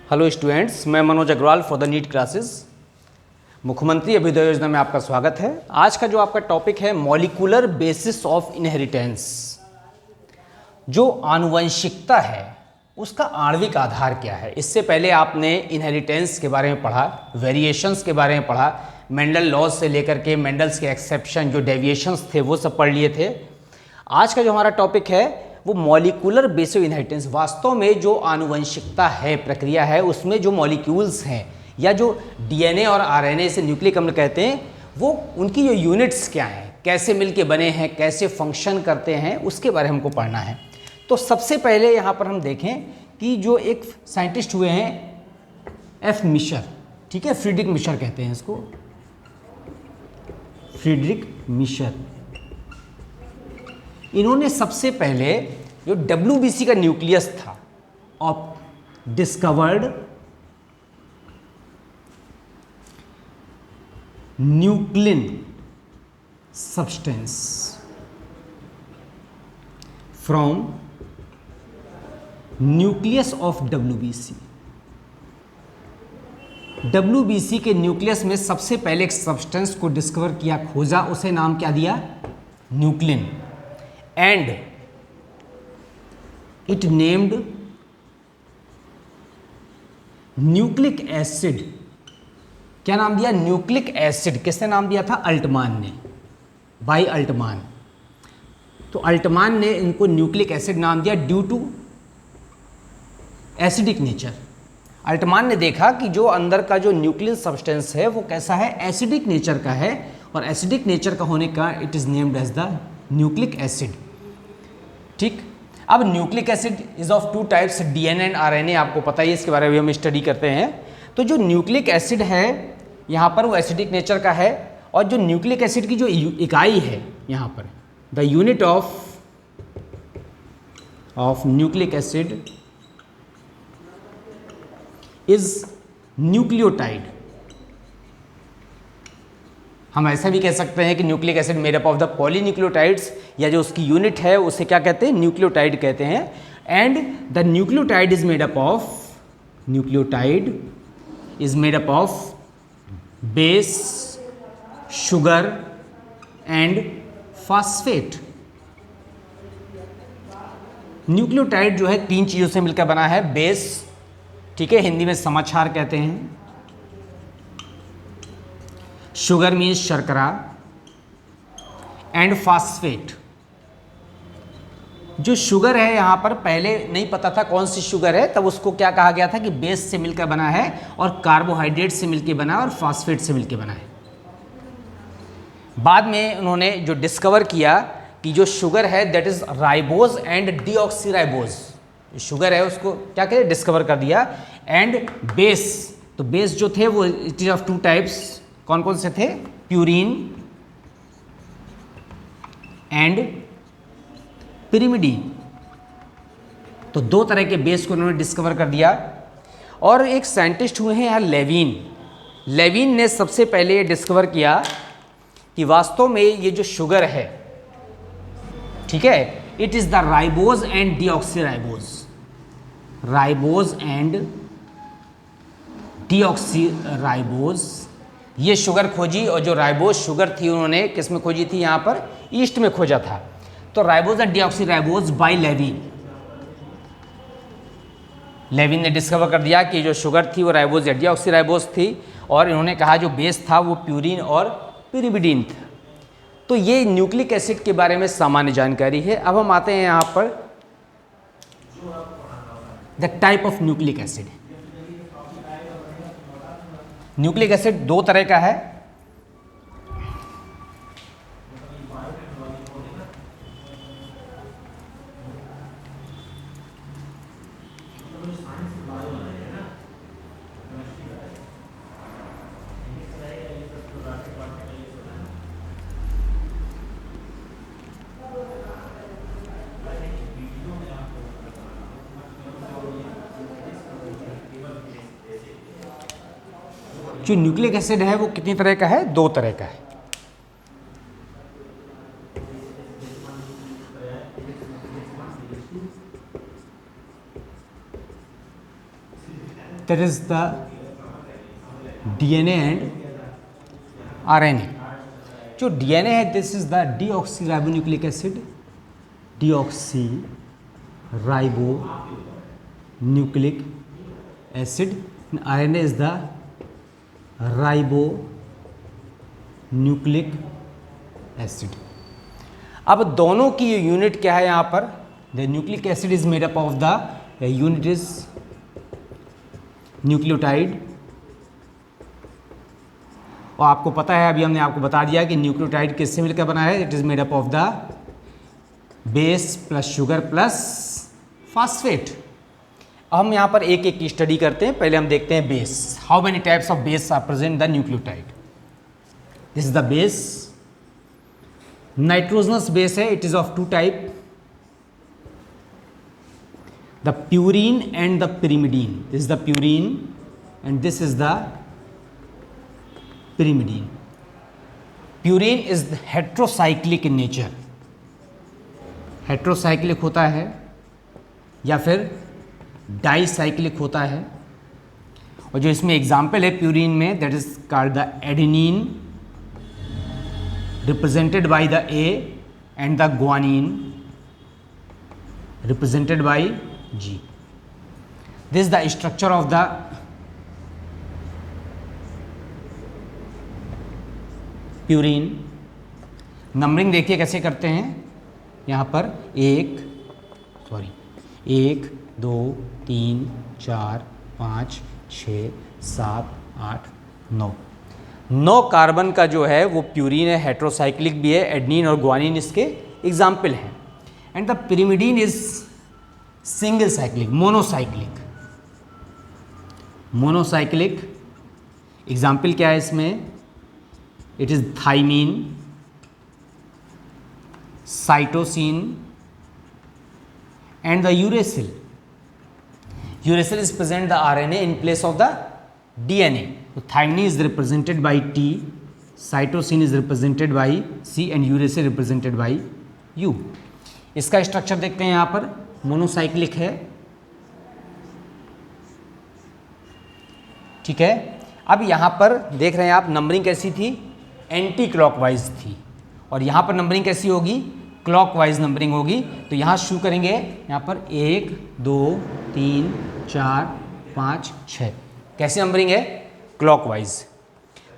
Hello students, मैं Manoj Agrawal for the NEET classes. Mukhyamantri Abhyuday योजना में आपका स्वागत है। आज का जो आपका टॉपिक है मॉलिक्यूलर बेसिस ऑफ इनहेरिटेंस। जो आनुवंशिकता है उसका आणविक आधार क्या है। इससे पहले आपने इनहेरिटेंस के बारे में पढ़ा, वेरिएशंस के बारे में पढ़ा, मेंडल लॉज से लेकर के मेंडल्स के एक्सेप्शन, जो डेविएशंस थे वो सब पढ़ लिए थे। आज का जो हमारा टॉपिक है वो मॉलिक्यूलर बेसिस ऑफ इनहेरिटेंस। वास्तव में जो आनुवंशिकता है, प्रक्रिया है, उसमें जो मॉलिक्यूल्स हैं या जो डीएनए और आरएनए से न्यूक्लिक अम्ल कहते हैं, वो उनकी जो यूनिट्स क्या हैं, कैसे मिलके बने हैं, कैसे फंक्शन करते हैं, उसके बारे में हमको पढ़ना है। तो सबसे पहले यहाँ पर हम देखें कि जो एक साइंटिस्ट हुए हैं एफ मिशर, ठीक है, फ्रीडरिक मिशर कहते हैं इसको, फ्रीडरिक मिशर। इन्होंने सबसे पहले जो WBC का न्यूक्लियस था, of discovered nuclein substance from nucleus of WBC। WBC के न्यूक्लियस में सबसे पहले एक सब्सटेंस को डिस्कवर किया, खोजा, उसे नाम क्या दिया? Nuclein. And it named nucleic acid. क्या नाम दिया? Nucleic acid. किसने नाम दिया था? अल्टमान ने, बाई अल्टमान। तो अल्टमान ने इनको न्यूक्लिक एसिड नाम दिया due to acidic nature. Altmann ने देखा कि जो अंदर का जो न्यूक्लियन सब्सटेंस है वो कैसा है? एसिडिक नेचर का है, और एसिडिक नेचर का होने का it is named as the nucleic acid. ठीक। अब nucleic acid is of two types, DNA and RNA. आपको पता ही है, इसके बारे में हम स्टडी करते हैं। तो जो न्यूक्लिक एसिड है यहाँ पर वो एसिडिक नेचर का है, और जो न्यूक्लिक एसिड की जो इकाई है यहाँ पर, the unit of nucleic acid is nucleotide. हम ऐसा भी कह सकते हैं कि nucleic acid made up of the polynucleotides, या जो उसकी यूनिट है उसे क्या कहते हैं? न्यूक्लियोटाइड कहते हैं। And the nucleotide is made up of base, sugar and phosphate. Nucleotide जो है 3 चीज़ों से मिलकर बना है। बेस, ठीक है, हिंदी में समाचार कहते हैं। शुगर मीन्स शर्करा, एंड फास्फेट। जो शुगर है यहाँ पर पहले नहीं पता था कौन सी शुगर है, तब उसको क्या कहा गया था कि बेस से मिलकर बना है, और कार्बोहाइड्रेट से मिलकर बना है, और फास्फेट से मिलकर बना है। बाद में उन्होंने जो डिस्कवर किया कि जो शुगर है that is ribose and deoxyribose. Sugar है उसको क्या कहते, डिस्कवर कर दिया। एंड बेस, तो बेस जो थे वो it is of two types. कौन कौन से थे? Purine and pyrimidine. तो 2 तरह के बेस को उन्होंने डिस्कवर कर दिया। और एक साइंटिस्ट हुए हैं यहाँ लेविन। लेविन ने सबसे पहले ये डिस्कवर किया कि वास्तव में ये जो शुगर है, ठीक है, it is the ribose and deoxyribose. Ribose and deoxyribose, ये शुगर खोजी। और जो राइबोज शुगर थी उन्होंने किस में खोजी थी? यहाँ पर ईस्ट में खोजा था। तो ribose and deoxyribose by Levene. Levene ने डिस्कवर कर दिया कि जो शुगर थी वो राइबोज या डीऑक्सीराइबोज थी, और इन्होंने कहा जो बेस था वो प्यूरिन और पिरिमिडीन था। तो ये न्यूक्लिक एसिड के बारे में सामान्य जानकारी है। अब हम आते हैं यहाँ पर the type of nucleic acid. Nucleic acid 2 तरह का है। जो न्यूक्लिक एसिड है वो कितनी तरह का है? 2 तरह का है। that is the DNA and RNA. जो DNA है, this is the deoxyribonucleic acid, deoxyribonucleic acid, and RNA is the ribonucleic acid. अब दोनों की यूनिट क्या है यहाँ पर? The nucleic acid is made up of the unit is nucleotide, और आपको पता है, अभी हमने आपको बता दिया कि न्यूक्लियोटाइड किससे मिलकर बना है? It is made up of the base plus sugar plus phosphate. हम यहाँ पर एक एक की स्टडी करते हैं. पहले हम देखते हैं base. How many types of base are present the nucleotide? This is the base. Nitrogenous base है. It is of two type, the purine and the pyrimidine. This is the purine and this is the pyrimidine. Purine is heterocyclic in nature. Heterocyclic होता है या फिर डाईसाइक्लिक होता है. और जो इसमें एग्जाम्पल है प्यूरीन में, that is called the adenine represented by the A and the guanine represented by G. This is the structure of the purine. Numbering देखिए कैसे करते हैं. यहाँ पर 1 2 3 4 5 6 7 8 9 कार्बन का जो है वो प्यूरीन है, हेट्रोसाइक्लिक भी है. एडनिन और ग्वानिन इसके एग्जाम्पल हैं. And the pyrimidine is single cyclic, monocyclic. Example क्या है इसमें? It is thymine, cytosine and the uracil. Uracil is present the RNA in place of the DNA. Thymine is represented by T, cytosine is represented by C and uracil represented by U. इसका structure देखते हैं. यहाँ पर monocyclic है, ठीक है. अब यहाँ पर देख रहे हैं आप, नंबरिंग कैसी थी? एंटी क्लॉकवाइज थी. और यहाँ पर नंबरिंग कैसी होगी? क्लॉकवाइज नंबरिंग होगी. तो यहाँ शुरू करेंगे. यहाँ पर 1 2 3 4 5 6. कैसी नंबरिंग है? क्लॉकवाइज.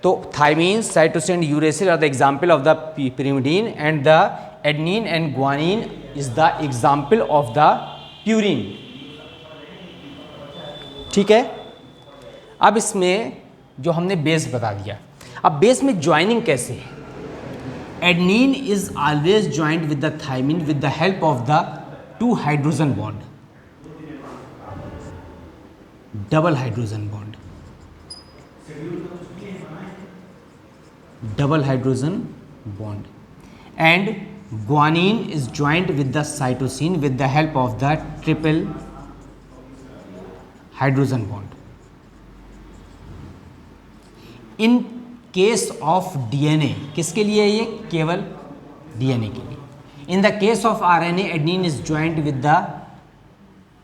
तो thymine, cytosine, uracil are the example of the pyrimidine and the adenine and guanine is the example of the purine. ठीक है. अब इसमें जो हमने बेस बता दिया, अब बेस में ज्वाइनिंग कैसे है? Adenine is always joint with the thymine with the help of the 2 hydrogen bond, double hydrogen bond. double hydrogen bond. And guanine is joined with the cytosine with the help of the triple hydrogen bond. In case of DNA, किसके लिए ये? केवल DNA के लिए. In the case of RNA, adenine is joined with the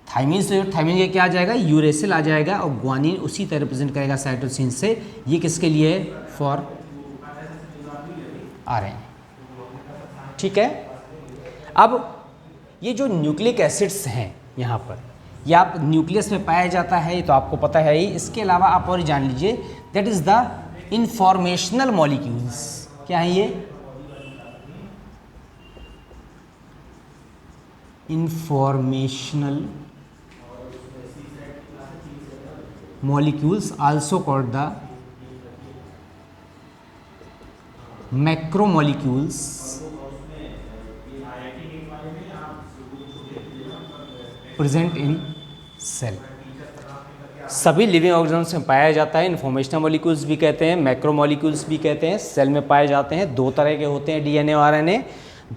thymine से. Thymine ये क्या आ जाएगा? यूरेसिल आ जाएगा. और ग्वानिन उसी तरह रिप्रेजेंट करेगा साइटोसिन से. ये किसके लिए? For RNA. ठीक है. अब ये जो न्यूक्लिक एसिड्स हैं यहाँ पर, ये आप न्यूक्लियस में पाया जाता है, तो आपको पता है ही. इसके अलावा आप और जान लीजिए, that is the informational molecules. क्या है ये? Informational molecules also called the macromolecules present in cell. सभी लिविंग ऑर्गेनिज्म्स में पाया जाता है. इन्फॉर्मेशनल मॉलिक्यूल्स भी कहते हैं, मैक्रोमोलिक्यूल्स भी कहते हैं. सेल में पाए जाते हैं. 2 तरह के होते हैं डीएनए और आरएनए.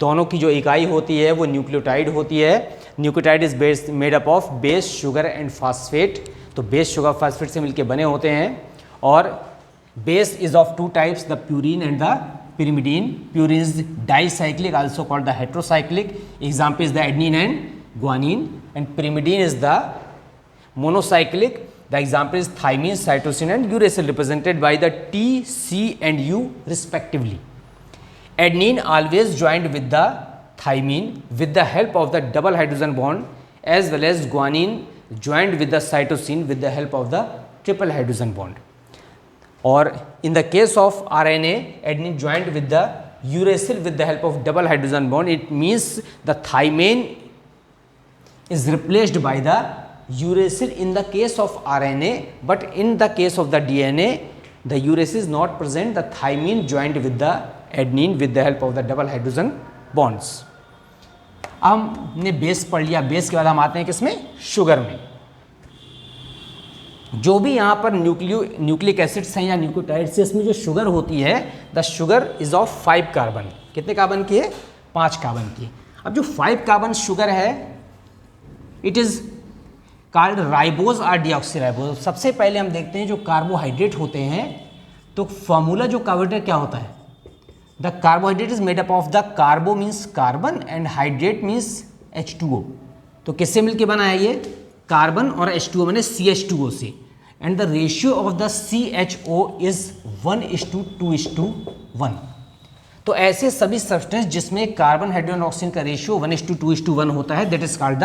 दोनों की जो इकाई होती है वो न्यूक्लियोटाइड होती है. Nucleotide is base made up of base, sugar and phosphate. तो बेस, शुगर, फास्फेट से मिलकर बने होते हैं. और base is of 2 types, the purine and the pyrimidine. Purine is dicyclic, also called the heterocyclic. Example is the adenine and guanine. And pyrimidine is the monocyclic. The example is thymine, cytosine and uracil represented by the T, C and U respectively. Adenine always joined with the thymine with the help of the double hydrogen bond, as well as guanine joined with the cytosine with the help of the triple hydrogen bond. Or in the case of RNA, adenine joined with the uracil with the help of double hydrogen bond. It means the thymine is replaced by the uracil in the case of RNA, but in the case of the DNA, the uracil is not present. The thymine joined with the adenine with the help of the double hydrogen bonds. हमने base पढ़ लिया, base के बाद हम आते हैं किसमें, sugar में। जो भी यहाँ पर न्यूक्लिक एसिड्स हैं या न्यूक्लियोटाइड्स हैं, इसमें जो शुगर होती है, the sugar is of 5 carbon. कितने कार्बन की है, 5 कार्बन की। अब जो 5 कार्बन शुगर है, इट इज कॉल्ड राइबोज और डीऑक्सीराइबोज। सबसे पहले हम देखते हैं जो कार्बोहाइड्रेट होते हैं, तो फॉर्मूला जो कार्बोहाइड्रेट क्या होता है, the carbohydrate is made up of the कार्बो means carbon and hydrate means H2O। तो किससे मिलके बना है ये, कार्बन और H2O मैंने CH2O से, and the ratio of the CHO is 1:2:1। तो ऐसे सभी सब्सटेंस जिसमें कार्बन हाइड्रोजन ऑक्सीजन का रेशियो 1:2:1 होता है, that is called the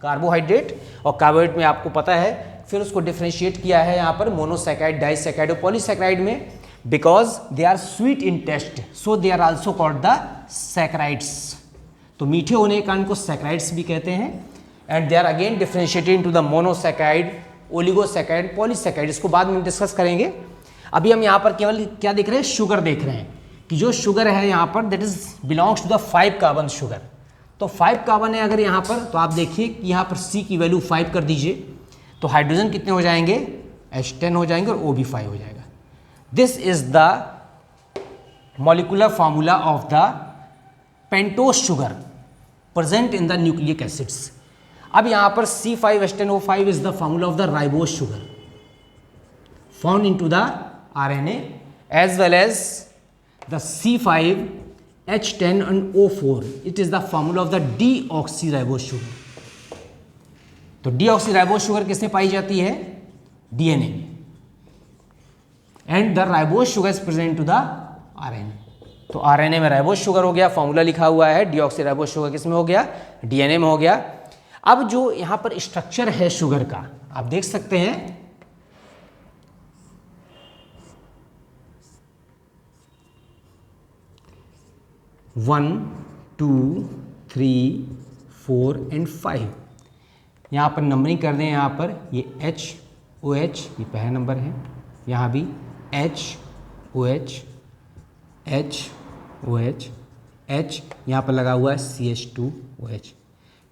carbohydrate. और कार्बोहाइड्रेट में आपको पता है, फिर उसको डिफरेंशिएट किया है यहाँ पर मोनोसैकेराइड, डाइसैकेराइड और पॉलीसैकेराइड में, because they are sweet in taste, so they are also called the saccharides. तो मीठे होने के कारण को सैकेराइड्स भी कहते हैं। And they are again differentiated into the monosaccharide, oligosaccharide, polysaccharide. इसको बाद में डिस्कस करेंगे। अभी हम यहाँ पर केवल क्या देख रहे हैं, शुगर देख रहे हैं कि जो शुगर है यहाँ पर that is belongs to the 5 carbon sugar. तो 5 कार्बन है अगर यहाँ पर, तो आप देखिए कि यहाँ पर C की वैल्यू 5 कर दीजिए, तो हाइड्रोजन कितने हो जाएंगे, H10 हो जाएंगे और O भी 5 हो जाएगा। This is the molecular formula of the pentose sugar present in the nucleic acids. अब यहाँ पर C5H10O5 is the formula of the ribose sugar found into the RNA, as well as the C5H10 and O4, it is the formula of the deoxyribose sugar। तो deoxyribose sugar किसमें पाई जाती है, DNA में, and the ribose sugar is present to the RNA। तो RNA में ribose sugar हो गया, formula लिखा हुआ है। डीऑक्सीराइबोज शुगर किसमें हो गया, DNA में हो गया। अब जो यहाँ पर स्ट्रक्चर है शुगर का, आप देख सकते हैं, वन 2 3 4 and 5 यहाँ पर नंबरिंग कर दें। यहाँ पर ये HOH ये पहला नंबर है, यहाँ भी HOH HOH H, यहाँ पर लगा हुआ है CH2OH।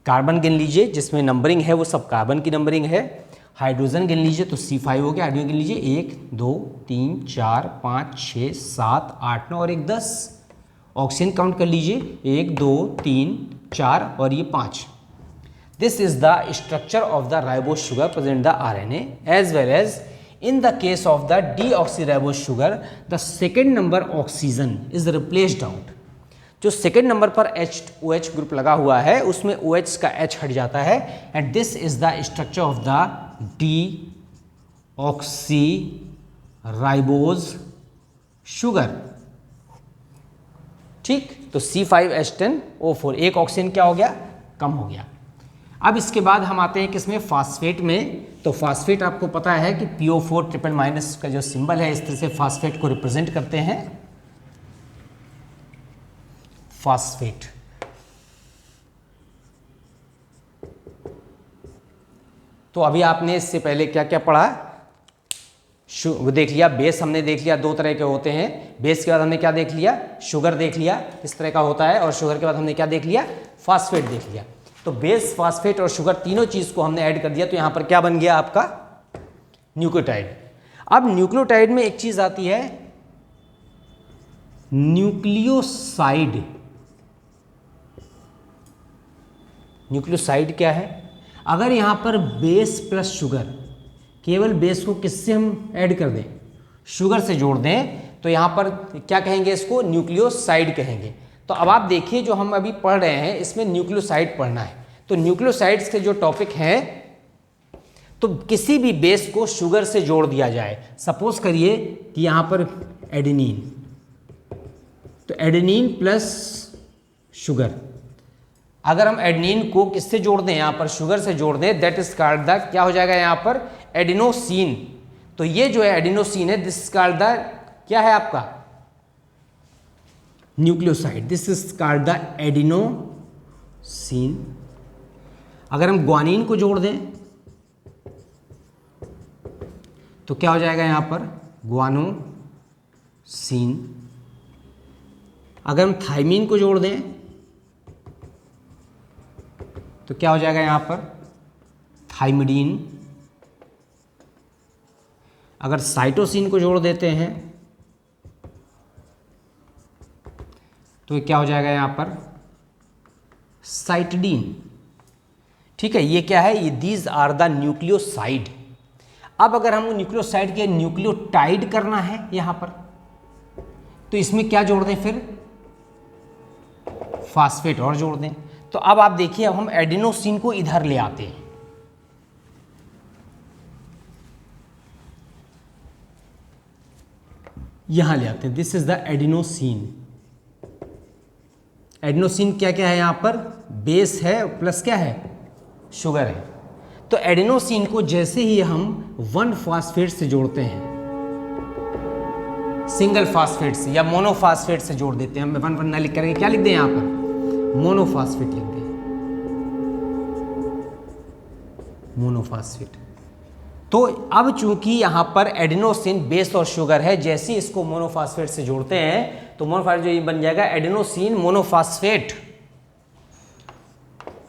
कार्बन गिन लीजिए, जिसमें नंबरिंग है वो सब कार्बन की नंबरिंग है। हाइड्रोजन गिन लीजिए तो C5 हो गया। हाइड्रोजन गिन लीजिए 1 2 3 4 5 6 7 8 9 और 1 10। ऑक्सीजन काउंट कर लीजिए 1 2 3 4 और ये 5। This is the structure of the ribose sugar present the RNA, as well as in the case of the deoxyribose sugar the second number oxygen is replaced out। जो second number पर OH group लगा हुआ है उसमें OH का H हट जाता है, and this is the structure of the deoxyribose sugar। ठीक, तो C5H10O4, एक ऑक्सीजन क्या हो गया, कम हो गया। अब इसके बाद हम आते हैं किसमें, फास्फेट में। तो फास्फेट आपको पता है कि PO4 ट्रिपल माइनस का जो सिंबल है, इस तरह से फास्फेट को रिप्रेजेंट करते हैं। फास्फेट तो अभी आपने इससे पहले क्या क्या पढ़ा, वो देख लिया, बेस हमने देख लिया, 2 तरह के होते हैं। बेस के बाद हमने क्या देख लिया, शुगर देख लिया किस तरह का होता है, और शुगर के बाद हमने क्या देख लिया, फास्फेट देख लिया। तो बेस, फास्फेट और शुगर तीनों चीज को हमने ऐड कर दिया, तो यहां पर क्या बन गया आपका, न्यूक्लियोटाइड। अब न्यूक्लियोटाइड में एक चीज आती है न्यूक्लियोसाइड। न्यूक्लियोसाइड क्या है, अगर यहां पर बेस प्लस शुगर, केवल बेस को किससे हम ऐड कर दें, शुगर से जोड़ दें, तो यहां पर क्या कहेंगे, इसको न्यूक्लियोसाइड कहेंगे। तो अब आप देखिए जो हम अभी पढ़ रहे हैं इसमें न्यूक्लियोसाइड पढ़ना है। तो न्यूक्लियोसाइड्स के जो टॉपिक हैं, तो किसी भी बेस को शुगर से जोड़ दिया जाए, सपोज करिए कि यहाँ पर एडेनिन, तो एडेनिन प्लस शुगर, अगर हम एडेनिन को किससे जोड़ दें, यहाँ पर शुगर से जोड़ दें, दैट इज कॉल्ड द, क्या हो जाएगा यहाँ पर, एडिनोसिन। तो ये जो है एडिनोसिन है, दिस इज कॉल्ड द, क्या है आपका, nucleoside, this is called the adenosine. अगर हम ग्वानिन को जोड़ दें तो क्या हो जाएगा यहाँ पर, ग्वानोसिन। अगर हम थाइमिन को जोड़ दें तो क्या हो जाएगा यहाँ पर, थाइमिडीन। अगर साइटोसिन को जोड़ देते हैं तो ये क्या हो जाएगा यहाँ पर, साइटडीन। ठीक है, ये क्या है, ये दीज आर द न्यूक्लियोसाइड। अब अगर हम न्यूक्लियोसाइड के न्यूक्लियोटाइड करना है यहाँ पर, तो इसमें क्या जोड़ दें फिर, फास्फेट और जोड़ दें। तो अब आप देखिए, अब हम एडिनोसिन को इधर ले आते हैं, यहां ले आते हैं, this is the adenosine. Adenosine क्या क्या है यहाँ पर, बेस है प्लस क्या है, शुगर है। तो एडिनोसिन को जैसे ही हम 1 फास्फेट से जोड़ते हैं, सिंगल फास्फेट से या मोनोफास्फेट से जोड़ देते हैं, हम 1 ना लिख करके क्या लिख दें यहाँ पर, मोनोफास्फेट लिख दें, मोनोफास्फेट। तो अब चूंकि यहाँ पर एडिनोसिन बेस और शुगर है, जैसे ही इसको मोनोफास्फेट से जोड़ते हैं तो मोनोफास्फेट जो ये बन जाएगा adenosine monophosphate,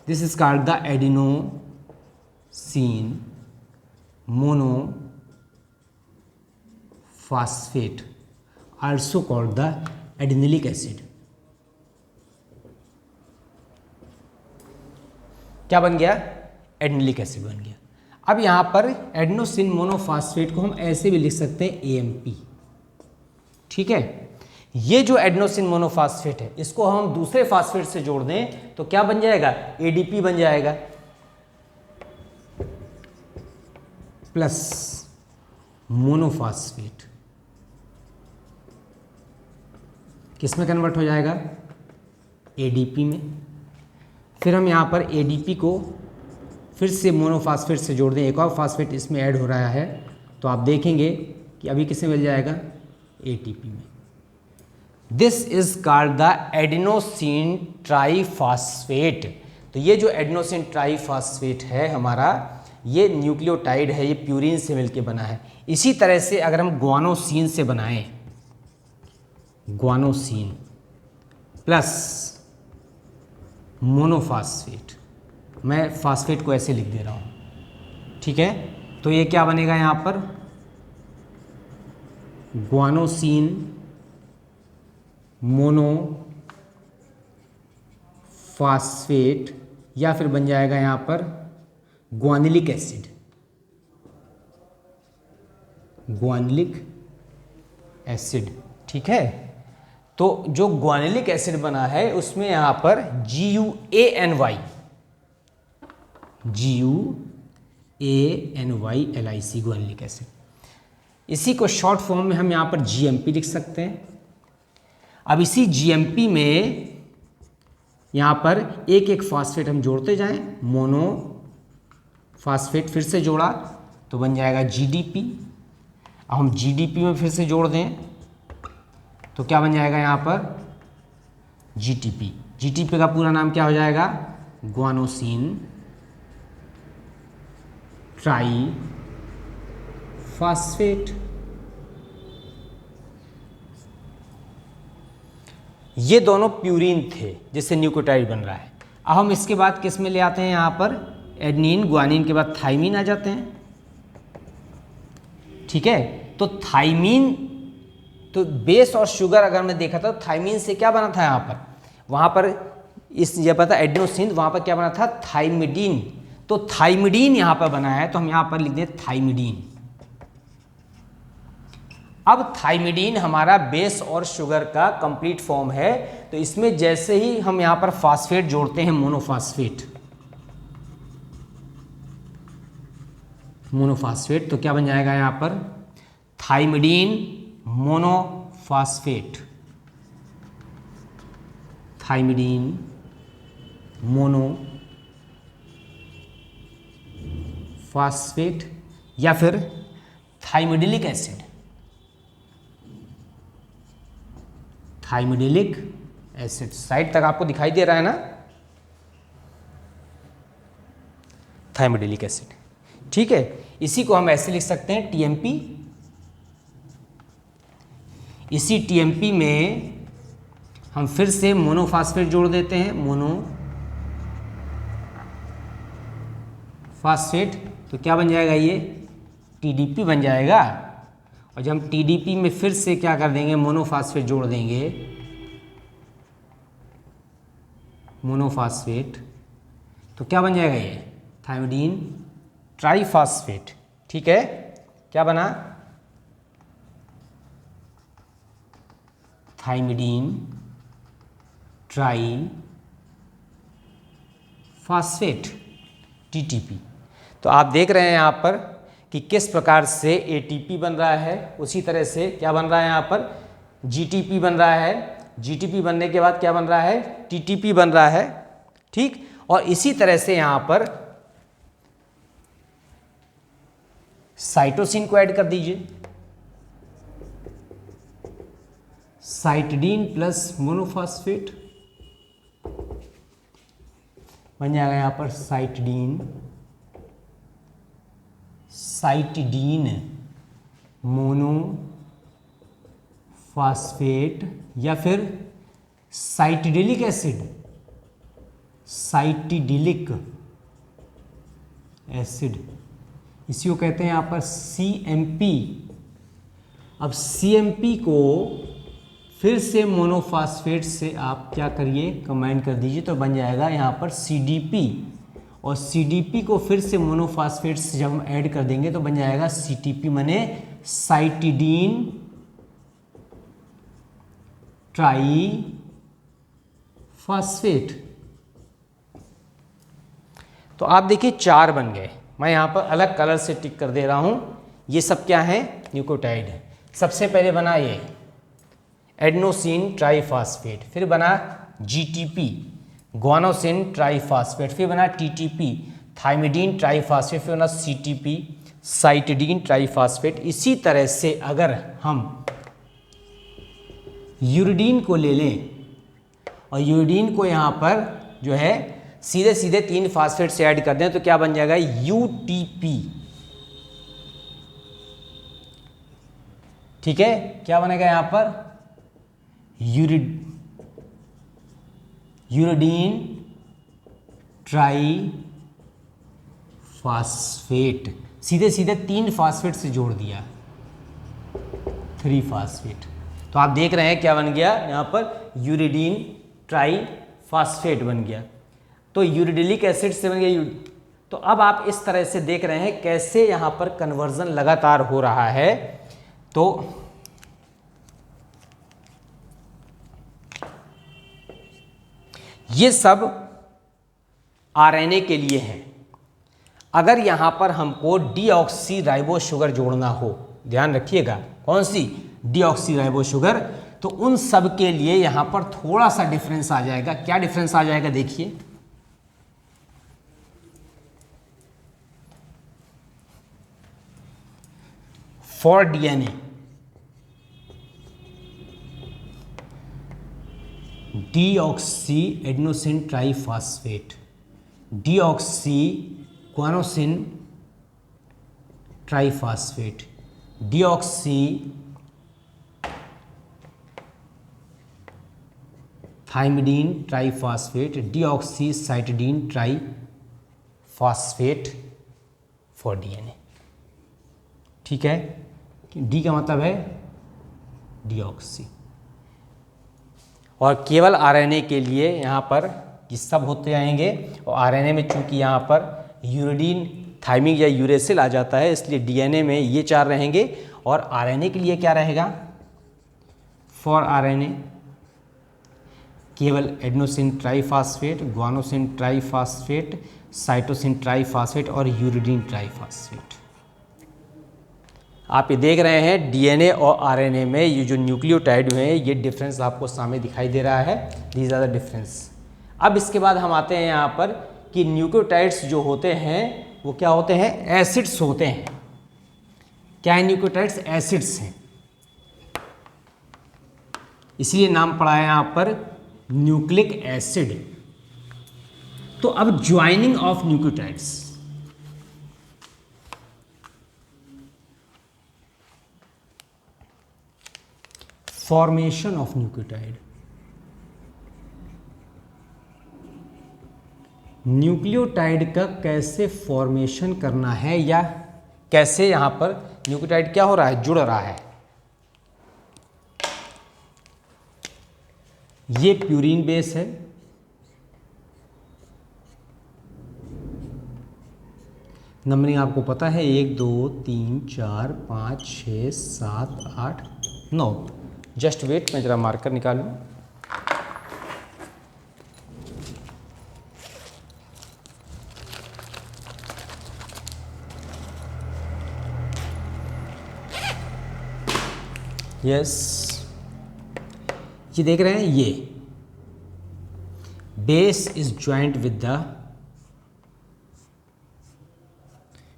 this is called the adenosine monophosphate, also called the adenylic acid. क्या बन गया, एडिनिलिक एसिड बन गया। अब यहाँ पर एडिनोसिन मोनोफास्फेट को हम ऐसे भी लिख सकते हैं AMP। ठीक है, ये जो एडिनोसिन मोनोफास्फेट है, इसको हम दूसरे फास्फेट से जोड़ दें तो क्या बन जाएगा, ADP बन जाएगा, प्लस मोनोफास्फेट किस में कन्वर्ट हो जाएगा, ADP में। फिर हम यहाँ पर ADP को फिर से मोनोफास्फेट से जोड़ दें, एक और फास्फेट इसमें ऐड हो रहा है, तो आप देखेंगे कि अभी किसमें मिल जाएगा, ATP में। This is called the adenosine triphosphate. तो ये जो एडिनोसिन ट्राईफास्फेट है हमारा, ये न्यूक्लियोटाइड है, ये प्यूरिन से मिलके बना है। इसी तरह से अगर हम ग्वानोसिन से बनाएं, ग्वानोसिन प्लस मोनोफास्फेट, मैं फास्फेट को ऐसे लिख दे रहा हूँ, ठीक है, तो ये क्या बनेगा यहाँ पर, ग्वानोसिन मोनोफास्फेट, या फिर बन जाएगा यहाँ पर ग्वानिलिक एसिड, ग्वानिलिक एसिड। ठीक है, तो जो ग्वानिलिक एसिड बना है उसमें यहाँ पर GUANY GUANYLIC ग्वानिलिक एसिड, इसी को शॉर्ट फॉर्म में हम यहाँ पर GMP लिख सकते हैं। अब इसी GMP में यहाँ पर एक एक फास्फेट हम जोड़ते जाएं, मोनो फास्फेट फिर से जोड़ा तो बन जाएगा GDP। अब हम GDP में फिर से जोड़ दें तो क्या बन जाएगा यहाँ पर, GTP। GTP का पूरा नाम क्या हो जाएगा, ग्वानोसिन ट्राईफास्फेट। ये दोनों प्यूरिन थे जिससे न्यूक्लियोटाइड बन रहा है। अब हम इसके बाद किस में ले आते हैं, यहाँ पर एडेनिन, ग्वानिन के बाद थाइमिन आ जाते हैं। ठीक है, तो थाइमिन, तो बेस और शुगर अगर हमने देखा था, थाइमिन से क्या बना था यहाँ पर, वहाँ पर इस ये पता एडिनोसिन, वहाँ पर क्या बना था, थाइमिडीन। तो थाइमिडीन यहाँ पर बना है, तो हम यहाँ पर लिख दें थाइमिडीन। अब थाइमिडीन हमारा बेस और शुगर का कंप्लीट फॉर्म है, तो इसमें जैसे ही हम यहाँ पर फास्फेट जोड़ते हैं, मोनोफास्फेट, मोनोफॉस्फेट, तो क्या बन जाएगा यहाँ पर थाइमिडीन मोनोफॉस्फेट, थाइमिडीन मोनोफॉस्फेट या फिर थाइमिडिलिक एसिड, थाइमिडिलिक एसिड। साइड तक आपको दिखाई दे रहा है ना, थाइमिडिलिक एसिड। ठीक है, इसी को हम ऐसे लिख सकते हैं टीएमपी। इसी टीएमपी में हम फिर से मोनोफॉस्फेट जोड़ देते हैं, मोनोफॉस्फेट, तो क्या बन जाएगा ये टीडीपी बन जाएगा। और जब हम टीडीपी में फिर से क्या कर देंगे मोनोफॉस्फेट जोड़ देंगे, मोनोफॉस्फेट, तो क्या बन जाएगा ये थाइमिडीन ट्राइफॉस्फेट। ठीक है, क्या बना थाइमिडीन ट्राइफॉस्फेट टीटीपी। तो आप देख रहे हैं यहाँ पर कि किस प्रकार से एटीपी बन रहा है, उसी तरह से क्या बन रहा है यहाँ पर जीटीपी बन रहा है, जीटीपी बनने के बाद क्या बन रहा है टीटीपी बन रहा है। ठीक, और इसी तरह से यहाँ पर साइटोसिन को ऐड कर दीजिए, साइटडीन प्लस मोनोफॉस्फेट बन जाएगा यहाँ पर साइटडीन मोनोफॉस्फेट या फिर साइटिडिलिक एसिड, साइटिडिलिक एसिड, इसी को कहते हैं यहाँ पर सीएमपी। अब सीएमपी को फिर से मोनोफॉस्फेट से आप क्या करिए कंबाइन कर दीजिए, तो बन जाएगा यहाँ पर सीडीपी। और सीडीपी को फिर से मोनोफॉस्फेट से जब हम ऐड कर देंगे तो बन जाएगा सीटीपी, माने साइटिडीन ट्राइफॉस्फेट। तो आप देखिए 4 बन गए। मैं यहाँ पर अलग कलर से टिक कर दे रहा हूँ। ये सब क्या है न्यूक्लियोटाइड है। सबसे पहले बना ये एडेनोसिन ट्राइफॉस्फेट, फिर बना जीटीपी ग्वानोसिन ट्राइफॉस्फेट, फिर बना टीटीपी थाइमिडीन ट्राइफॉस्फेट, फिर बना सीटीपी साइटिडीन ट्राइफॉस्फेट। इसी तरह से अगर हम यूरिडीन को ले लें और यूरिडीन को यहाँ पर जो है सीधे सीधे 3 फास्फेट से ऐड कर दें तो क्या बन जाएगा यूटीपी। ठीक है, क्या बनेगा यहाँ पर यूरिडीन ट्राइफॉस्फेट, सीधे सीधे 3 फास्फेट से जोड़ दिया 3 फास्फेट। तो आप देख रहे हैं क्या बन गया यहाँ पर यूरिडीन ट्राइफॉस्फेट बन गया। तो यूरिडिलिक एसिड से बन गया। तो अब आप इस तरह से देख रहे हैं कैसे यहाँ पर कन्वर्जन लगातार हो रहा है। तो ये सब आरएनए के लिए है। अगर यहाँ पर हमको डीऑक्सी राइबो शुगर जोड़ना हो, ध्यान रखिएगा कौन सी डीऑक्सी राइबो शुगर, तो उन सब के लिए यहाँ पर थोड़ा सा डिफरेंस आ जाएगा। क्या डिफरेंस आ जाएगा देखिए, for DNA deoxy adenosine triphosphate, deoxy guanosine triphosphate, deoxy thymidine triphosphate, deoxy cytidine triphosphate for DNA. ठीक है, डी का मतलब है डीऑक्सी। और केवल आरएनए के लिए यहाँ पर ये सब होते आएंगे। और आरएनए में चूंकि यहाँ पर यूरिडीन थाइमिक या यूरेसिल आ जाता है, इसलिए डीएनए में ये 4 रहेंगे। और आरएनए के लिए क्या रहेगा, फॉर आरएनए केवल adenosine triphosphate, guanosine triphosphate, cytosine triphosphate और यूरिडीन ट्राइफॉस्फेट। आप ये देख रहे हैं डीएनए और आरएनए में ये जो न्यूक्लियोटाइड हैं ये डिफरेंस आपको सामने दिखाई दे रहा है, दीज आर द डिफरेंस। अब इसके बाद हम आते हैं यहाँ पर कि न्यूक्लियोटाइड्स जो होते हैं वो क्या होते हैं, एसिड्स होते हैं। क्या है न्यूक्लियोटाइड्स, एसिड्स हैं, इसलिए नाम पड़ा है यहाँ पर न्यूक्लिक एसिड। तो अब joining of nucleotides, formation of nucleotide, nucleotide का कैसे फॉर्मेशन करना है या कैसे यहां पर न्यूक्लियोटाइड क्या हो रहा है, जुड़ रहा है। ये प्यूरीन बेस है, नंबरिंग आपको पता है 1 2 3 4 5 6 7 8 9। जस्ट वेट, मैं जरा मार्कर निकालूं। यस, ये देख रहे हैं, ये base is joint with the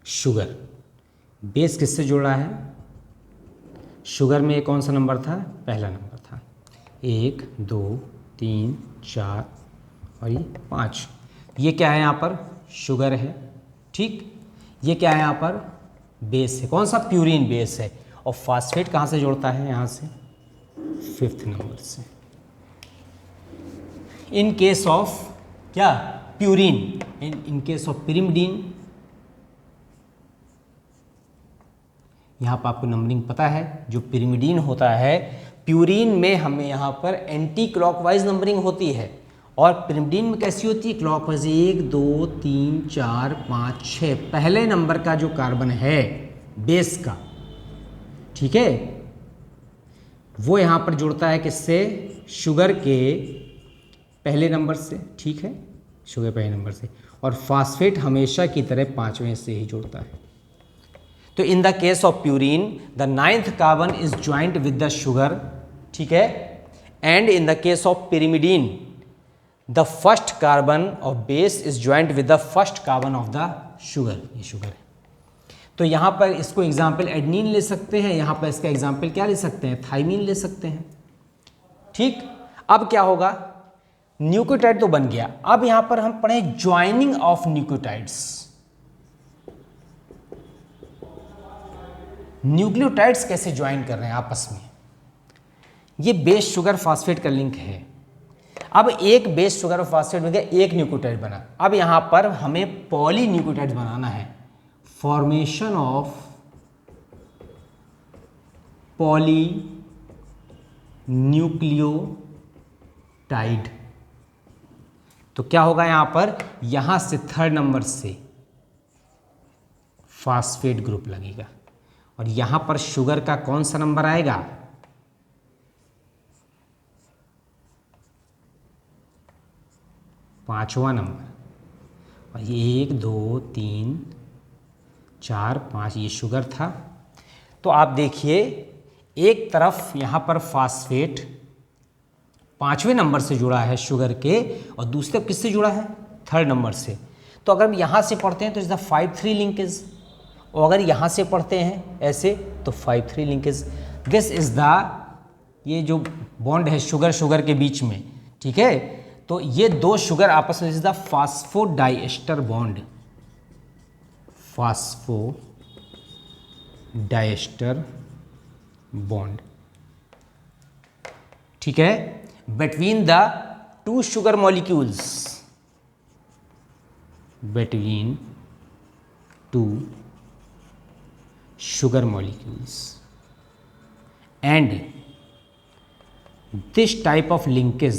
sugar. Base किससे जुड़ा है, शुगर में कौन सा नंबर था, पहला नंबर था, 1 2 3 4 और ये 5। ये क्या है यहाँ पर, शुगर है, ठीक। ये क्या है यहाँ पर, बेस है, कौन सा, प्यूरीन बेस है। और फास्फेट कहाँ से जुड़ता है, यहाँ से 5th नंबर से। इन केस ऑफ क्या, purine, in case of pyrimidine, यहाँ पर आपको नंबरिंग पता है, जो पिरिमिडीन होता है, प्यूरीन में हमें यहाँ पर एंटी क्लॉकवाइज नंबरिंग होती है और पिरिमिडीन में कैसी होती है, क्लॉकवाइज। 1 2 3 4 5 6, पहले नंबर का जो कार्बन है बेस का, ठीक है, वो यहाँ पर जुड़ता है किससे, शुगर के पहले नंबर से, ठीक है, शुगर पहले नंबर से। और फास्फेट हमेशा की तरह 5वें से ही जुड़ता है। तो in the case of purine the 9th carbon is joint with the sugar, ठीक है। And in the case of pyrimidine the first carbon of base is joint with the first carbon of the sugar, ये sugar है। तो यहाँ पर इसको example adenine ले सकते हैं, यहाँ पर इसका एग्जाम्पल क्या ले सकते हैं, थाइमीन ले सकते हैं, ठीक। अब क्या होगा, न्यूक्लियोटाइड तो बन गया, अब यहाँ पर हम पढ़े ज्वाइनिंग ऑफ न्यूक्लियोटाइड्स। न्यूक्लियोटाइड्स कैसे ज्वाइन कर रहे हैं आपस में, ये बेस शुगर फास्फेट का लिंक है। अब एक बेस शुगर और फास्फेट में एक न्यूक्लियोटाइड बना, अब यहाँ पर हमें पॉली न्यूक्लियोटाइड बनाना है। फॉर्मेशन ऑफ पॉली न्यूक्लियोटाइड, तो क्या होगा यहाँ पर, यहाँ से 3rd नंबर से फास्फेट ग्रुप लगेगा और यहाँ पर शुगर का कौन सा नंबर आएगा, 5वां नंबर। और ये 1 2 3 4 5 ये शुगर था। तो आप देखिए, एक तरफ यहाँ पर फास्फेट 5वें नंबर से जुड़ा है शुगर के, और दूसरी तरफ किससे जुड़ा है, 3rd नंबर से। तो अगर हम यहाँ से पढ़ते हैं तो इज द 5-3 लिंकेज, और अगर यहाँ से पढ़ते हैं ऐसे तो 5-3 लिंकेज। दिस इज द, ये जो बॉन्ड है शुगर शुगर के बीच में, ठीक है। तो ये दो शुगर आपस में, इज द फास्फोडाइएस्टर बॉन्ड, फास्फोडाइएस्टर बॉन्ड, ठीक है, between the 2 sugar molecules, between 2 sugar molecules, and this type of linkage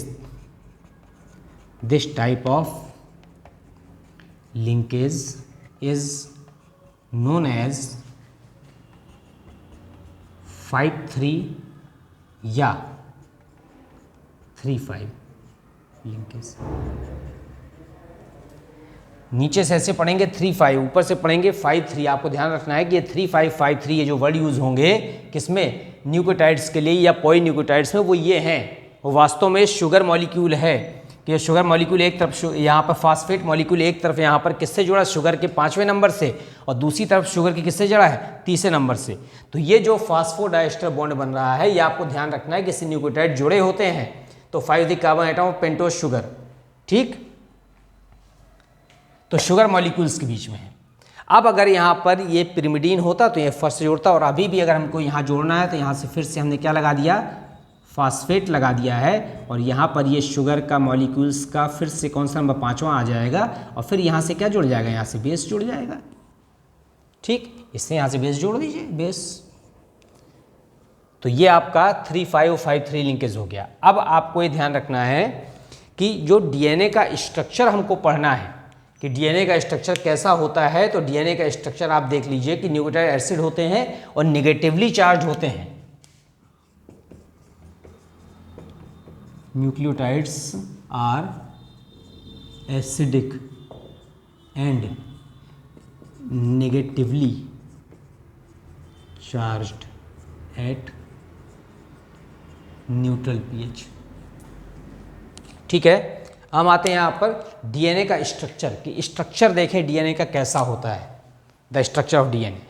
is known as 5-3 या 3-5 linkage। नीचे से ऐसे पढ़ेंगे 3-5, ऊपर से पढ़ेंगे 5-3। आपको ध्यान रखना है कि ये 3-5-5-3 ये जो वर्ड यूज़ होंगे किसमें, न्यूक्लियोटाइड्स के लिए या पॉलीन्यूक्लियोटाइड्स में, वो ये हैं, वो वास्तव में शुगर मॉलिक्यूल है कि शुगर मॉलिक्यूल एक तरफ, यहाँ पर फास्फेट मॉलिक्यूल एक तरफ यहाँ पर किससे जुड़ा, शुगर के 5वें नंबर से, और दूसरी तरफ शुगर के किससे जुड़ा है, 3रे नंबर से। तो ये जो फास्फोडाइस्टर बॉन्ड बन रहा है, ये आपको ध्यान रखना है कि इससे न्यूक्लियोटाइड जुड़े होते हैं। तो 5 carbon atom of pentose sugar, ठीक, तो शुगर मॉलिक्यूल्स के बीच में है। अब अगर यहाँ पर ये पिरिमिडीन होता तो ये फर्स्ट से जोड़ता, और अभी भी अगर हमको यहाँ जोड़ना है तो यहाँ से फिर से हमने क्या लगा दिया, फास्फेट लगा दिया है, और यहाँ पर ये शुगर का मॉलिक्यूल्स का फिर से कौन सा नंबर, 5वां आ जाएगा, और फिर यहाँ से क्या जुड़ जाएगा, यहाँ से बेस जुड़ जाएगा, ठीक, इससे यहाँ से बेस जोड़ दीजिए, बेस। तो ये आपका 3-5-5-3 लिंकेज हो गया। अब आपको ये ध्यान रखना है कि जो डीएनए का स्ट्रक्चर हमको पढ़ना है कि डीएनए का स्ट्रक्चर कैसा होता है। तो डीएनए का स्ट्रक्चर आप देख लीजिए कि न्यूक्लियोटाइड एसिड होते हैं और निगेटिवली चार्ज होते हैं। Nucleotides are acidic and negatively charged at neutral pH, ठीक है। हम आते हैं यहाँ पर डीएनए का स्ट्रक्चर कि स्ट्रक्चर देखें डीएनए का कैसा होता है, the structure of DNA.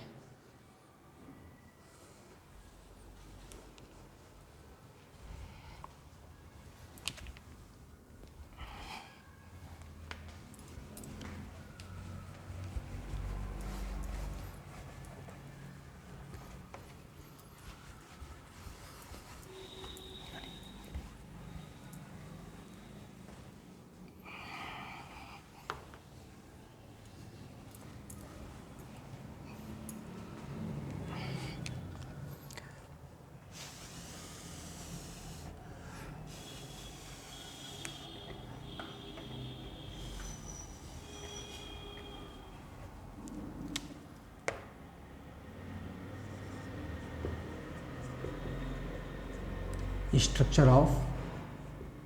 Structure of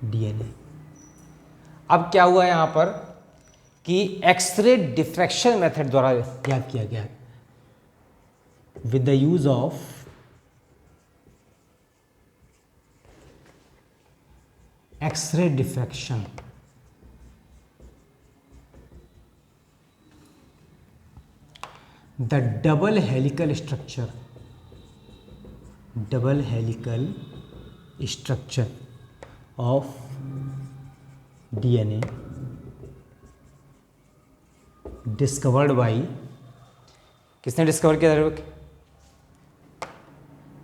DNA. अब क्या हुआ यहाँ पर कि एक्सरे डिफ्रैक्शन मेथड द्वारा याद किया गया with the use of X-ray diffraction the double helical structure of DNA discovered by, किसने डिस्कवर किया था,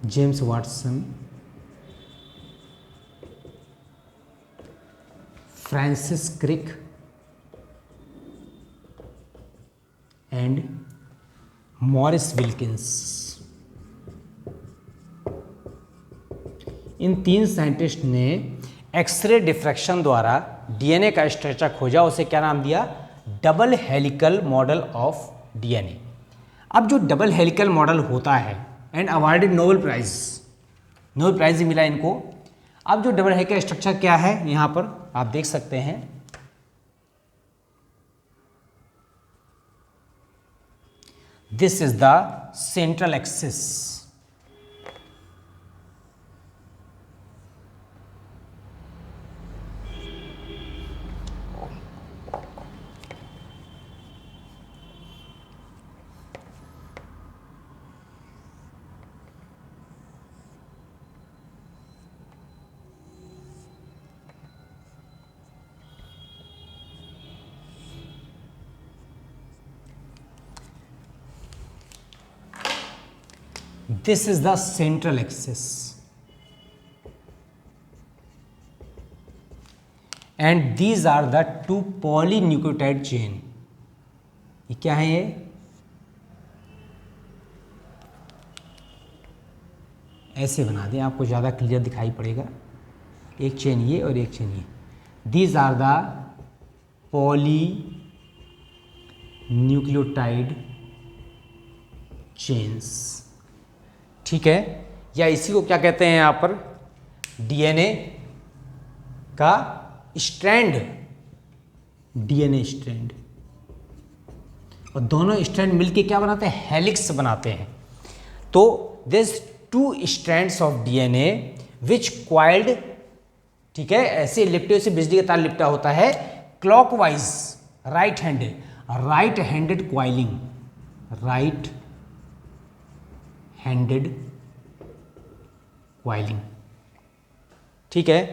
James Watson, Francis Crick and Maurice Wilkins. इन 3 साइंटिस्ट ने एक्सरे डिफ्रैक्शन द्वारा डीएनए का स्ट्रक्चर खोजा, उसे क्या नाम दिया, double helical model of DNA. अब जो डबल हेलिकल मॉडल होता है एंड अवार्डेड नोबेल प्राइज भी मिला इनको। अब जो डबल हेलिकल स्ट्रक्चर क्या है यहाँ पर आप देख सकते हैं, this is the central axis, this is the central axis and these are the 2 polynucleotide chain। ये क्या है, ये ऐसे बना दें आपको ज़्यादा क्लियर दिखाई पड़ेगा, एक चेन ये और एक चेन ये। These are the polynucleotide chains, ठीक है, या इसी को क्या कहते हैं यहाँ पर, डीएनए का स्ट्रैंड, डीएनए स्ट्रैंड। और दोनों स्ट्रैंड मिलके क्या बनाते हैं, हेलिक्स बनाते हैं। तो this 2 strands of DNA which coiled, ठीक है, ऐसे लिपटे से बिजली का तार लिपटा होता है clockwise, right handed coiling, right handed coiling, ठीक है।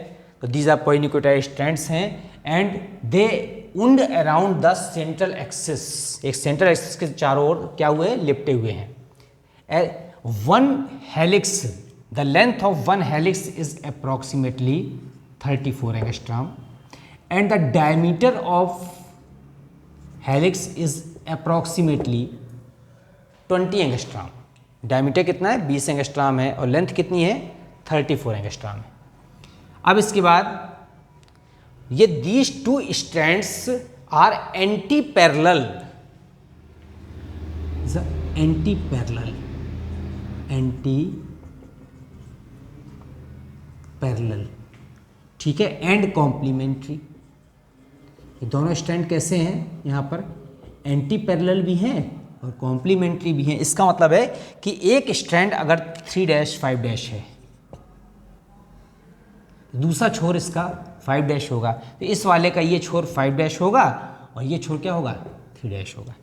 तो दीज आर पॉलीन्यूक्लियोटाइड स्ट्रैंड्स हैं and they wound around the central axis, एक सेंट्रल एक्सिस के चारों ओर क्या हुए, लिपटे हुए हैं। One helix, the length of one helix is approximately 34 angstrom and the diameter of helix is approximately 20 angstrom. Diameter कितना है, 20 एंगस्ट्रॉम है, और लेंथ कितनी है, 34 एंगस्ट्रॉम है। अब इसके बाद ये these 2 strands are anti parallel, ठीक है, एंड कॉम्प्लीमेंट्री। ये दोनों स्ट्रैंड कैसे हैं, यहाँ पर एंटी पैरेलल भी हैं और कॉम्प्लीमेंट्री भी हैं। इसका मतलब है कि एक स्ट्रैंड अगर 3' 5' है, दूसरा छोर इसका 5' होगा, तो इस वाले का ये छोर 5' होगा और ये छोर क्या होगा, 3' होगा।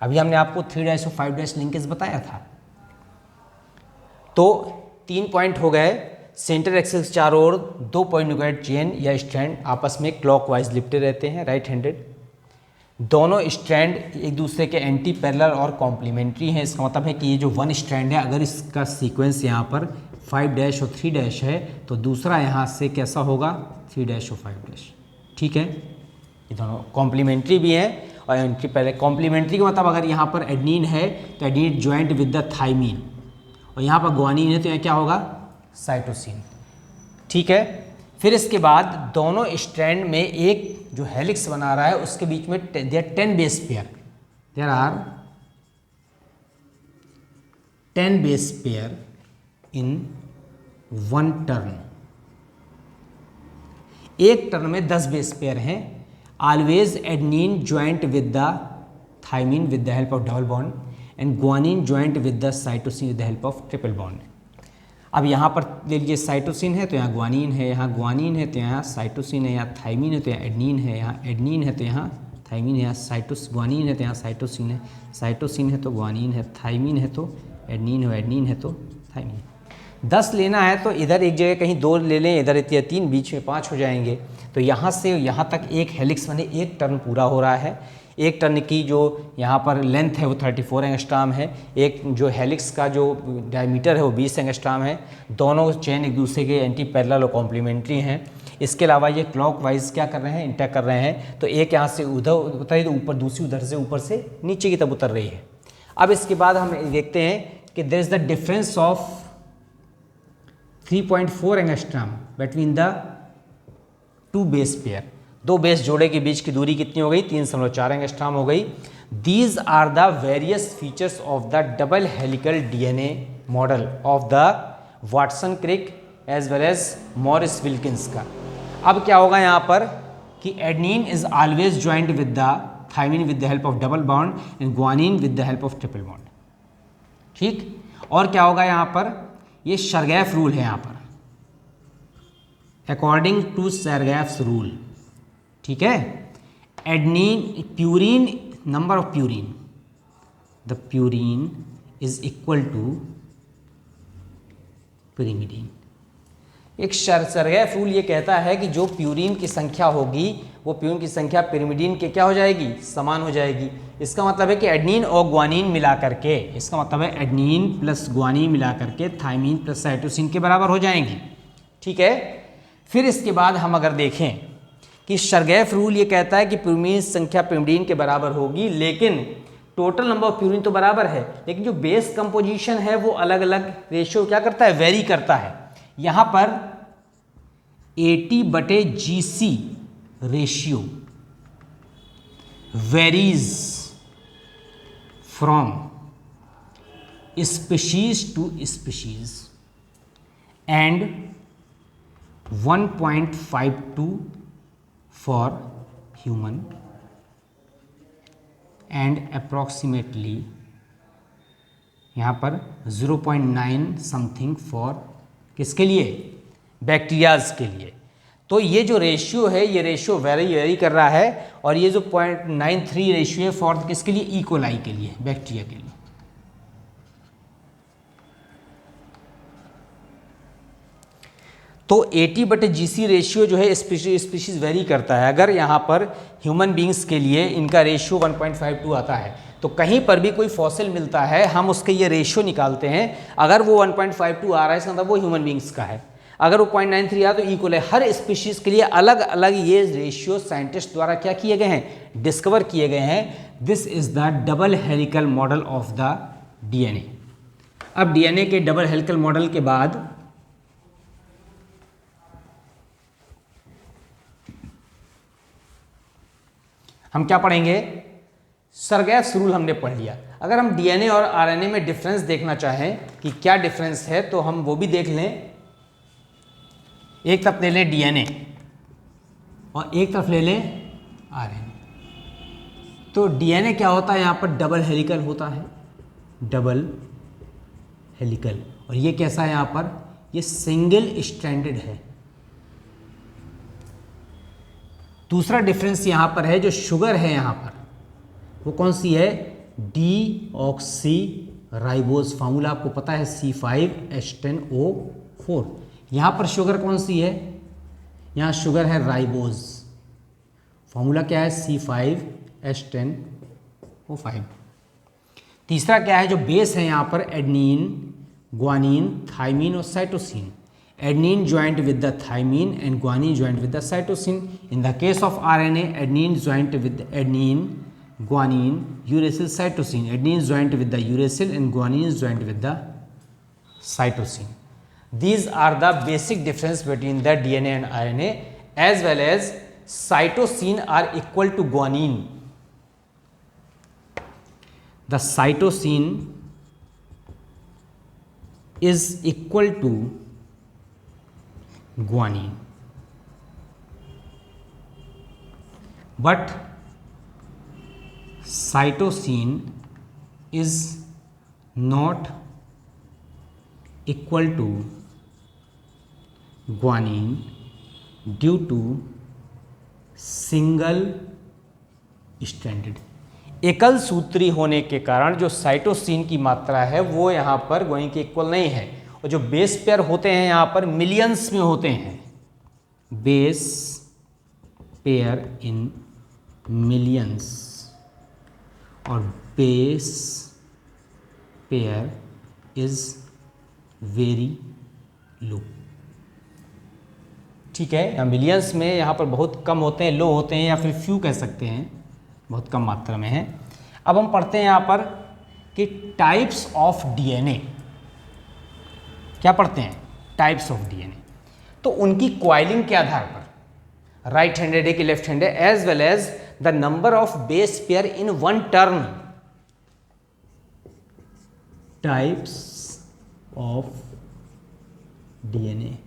अभी हमने आपको 3' और 5' लिंकेज बताया था। तो 3 पॉइंट हो गए, सेंटर एक्सिस चारों ओर 2 पॉलीन्यूक्लियोटाइड चेन या स्ट्रैंड आपस में क्लॉकवाइज लिपटे रहते हैं, राइट हैंडेड। दोनों स्ट्रैंड एक दूसरे के एंटी पैरेलल और कॉम्प्लीमेंट्री हैं। इसका मतलब है कि ये जो 1 स्ट्रैंड है, अगर इसका सीक्वेंस यहाँ पर 5' और 3' है, तो दूसरा यहाँ से कैसा होगा, 3' और 5', ठीक है। ये दोनों कॉम्प्लीमेंट्री भी हैं और एंटी पैरेलल। कॉम्प्लीमेंट्री का मतलब अगर यहाँ पर एडनिन है तो adenine joint with the thymine, और यहाँ पर ग्वानिन है तो यहाँ क्या होगा, साइटोसिन, ठीक है। फिर इसके बाद दोनों स्ट्रैंड में एक जो हेलिक्स बना रहा है उसके बीच में there 10 base pair, there are 10 base pair in 1 turn. एक टर्न में 10 बेस पेयर हैं। Always adenine joint with the thymine with the help of double bond and guanine joint with the cytosine with the help of triple bond. अब यहाँ पर ले लीजिए cytosine है तो यहाँ ग्वानिन है, यहाँ ग्वानिन है तो यहाँ साइटोसिन है, यहाँ थाइमीन है तो यहाँ एडनिन है, यहाँ एडनिन है तो यहाँ थाइमीन है, यहाँ ग्वानिन है तो यहाँ साइटोसिन है, साइटोसिन है तो ग्वानिन है, थाइमीन है तो एडनिन है, एडनिन है तो थाइमीन। 10 लेना है तो इधर एक जगह कहीं 2 ले लें, इधर 3, बीच में 5 हो जाएंगे। तो यहाँ से यहाँ तक एक हेलिक्स बने, एक टर्न पूरा हो रहा है। एक टर्न की जो यहाँ पर लेंथ है वो 34 एंगस्ट्रॉम है, एक जो हेलिक्स का जो डायमीटर है वो 20 एंगस्ट्रॉम है। दोनों चेन एक दूसरे के एंटी पैरेलल और कॉम्प्लीमेंट्री हैं। इसके अलावा ये क्लॉकवाइज क्या कर रहे हैं, इंटैक कर रहे हैं। तो एक यहाँ से उधर उतर रही तो ऊपर, दूसरी उधर से ऊपर से नीचे की तरफ उतर रही है। अब इसके बाद हम देखते हैं कि there is the difference of 3.4 angstrom between the 2 base pair. 2 base जोड़े के बीच की दूरी कितनी हो गई, 3.4 एंगस्ट्रॉम हो गई। These are the various features of the double helical DNA model of the Watson Crick as well as Morris Wilkins का। अब क्या होगा यहाँ पर कि adenine is always joint with the thymine with the help of double bond and guanine with the help of triple bond, ठीक। और क्या होगा यहाँ पर, ये शरगैफ रूल है यहाँ पर, अकॉर्डिंग टू शरगैफ्स रूल, ठीक है। Adenine purine, number of purine, the purine is equal to pyrimidine। एक शरगैफ रूल ये कहता है कि जो प्यूरिन की संख्या होगी वो प्यूरिन की संख्या pyrimidine के क्या हो जाएगी, समान हो जाएगी। इसका मतलब है कि एडनिन और ग्वानिन मिला करके, इसका मतलब है एडनिन प्लस ग्वानिन मिला करके थाइमीन प्लस साइटोसिन के बराबर हो जाएंगी, ठीक है। फिर इसके बाद हम अगर देखें कि शरगैफ रूल ये कहता है कि प्यूरिन संख्या pyrimidine के बराबर होगी, लेकिन टोटल नंबर ऑफ प्यूरिन तो बराबर है, लेकिन जो बेस कंपोजिशन है वो अलग अलग रेशियो क्या करता है, वेरी करता है। यहाँ पर 80/GC ratio varies from species to species and 1.52 for human and approximately यहाँ पर 0.9 समथिंग फॉर किसके लिए, बैक्टीरियाज के लिए। तो ये जो रेशियो है ये रेशियो वेरी कर रहा है, और ये जो 0.93 रेशियो है फॉर किसके लिए, इकोलाई के लिए, बैक्टीरिया के लिए। तो 80/GC रेशियो जो है स्पीशीज वेरी करता है। अगर यहाँ पर ह्यूमन बींग्स के लिए इनका रेशियो 1.52 आता है, तो कहीं पर भी कोई फॉसिल मिलता है हम उसके ये रेशियो निकालते हैं, अगर वो 1.52 आ रहा है इसका मतलब वो ह्यूमन बींग्स का है, अगर वो 0.93 आ तो इक्वल है। हर स्पीशीज के लिए अलग अलग ये रेशियो साइंटिस्ट द्वारा क्या किए गए हैं, डिस्कवर किए गए हैं। This is the double helical model of the DNA. अब डीएनए के डबल हेलिकल मॉडल के बाद हम क्या पढ़ेंगे, सरगैस रूल हमने पढ़ लिया। अगर हम डीएनए और आरएनए में डिफरेंस देखना चाहें कि क्या डिफरेंस है तो हम वो भी देख लें। एक तरफ ले लें डीएनए और एक तरफ ले लें आरएनए। तो डीएनए क्या होता है, यहाँ पर डबल हेलिकल होता है, डबल हेलिकल, और ये कैसा है, यहाँ पर ये सिंगल स्ट्रैंडेड है। दूसरा डिफरेंस यहाँ पर है, जो शुगर है यहाँ पर वो कौन सी है, डीऑक्सी राइबोज, फार्मूला आपको पता है C5H10O4। यहाँ पर शुगर कौन सी है, यहाँ शुगर है राइबोज, फार्मूला क्या है C5H10O5। तीसरा क्या है, जो बेस है यहाँ पर एडनीन, ग्वानिन, थाइमीन और cytosine. Adenine joined with the thymine and guanine joined with the cytosine. In the case of RNA, adenine joined with adenine, guanine, uracil, cytosine. Adenine joined with the uracil and guanine joined with the cytosine. These are the basic difference between the DNA and RNA, as well as cytosine are equal to guanine. The cytosine is equal to guanine, but cytosine is not equal to guanine due to single stranded, एकल सूत्री होने के कारण जो cytosine की मात्रा है वो यहाँ पर गुआनिन के इक्वल नहीं है, और जो बेस पेयर होते हैं यहाँ पर मिलियंस में होते हैं, बेस पेयर इन मिलियंस, और base pair is very low. ठीक है, यहाँ मिलियंस में यहाँ पर बहुत कम होते हैं, लो होते हैं, या फिर फ्यू कह सकते हैं, बहुत कम मात्रा में है। अब हम पढ़ते हैं यहाँ पर कि टाइप्स ऑफ डीएनए, क्या पढ़ते हैं, टाइप्स ऑफ डीएनए। तो उनकी क्वाइलिंग के आधार पर राइट हैंडेड है कि left handed, as well as the number of base pair in one turn, types of DNA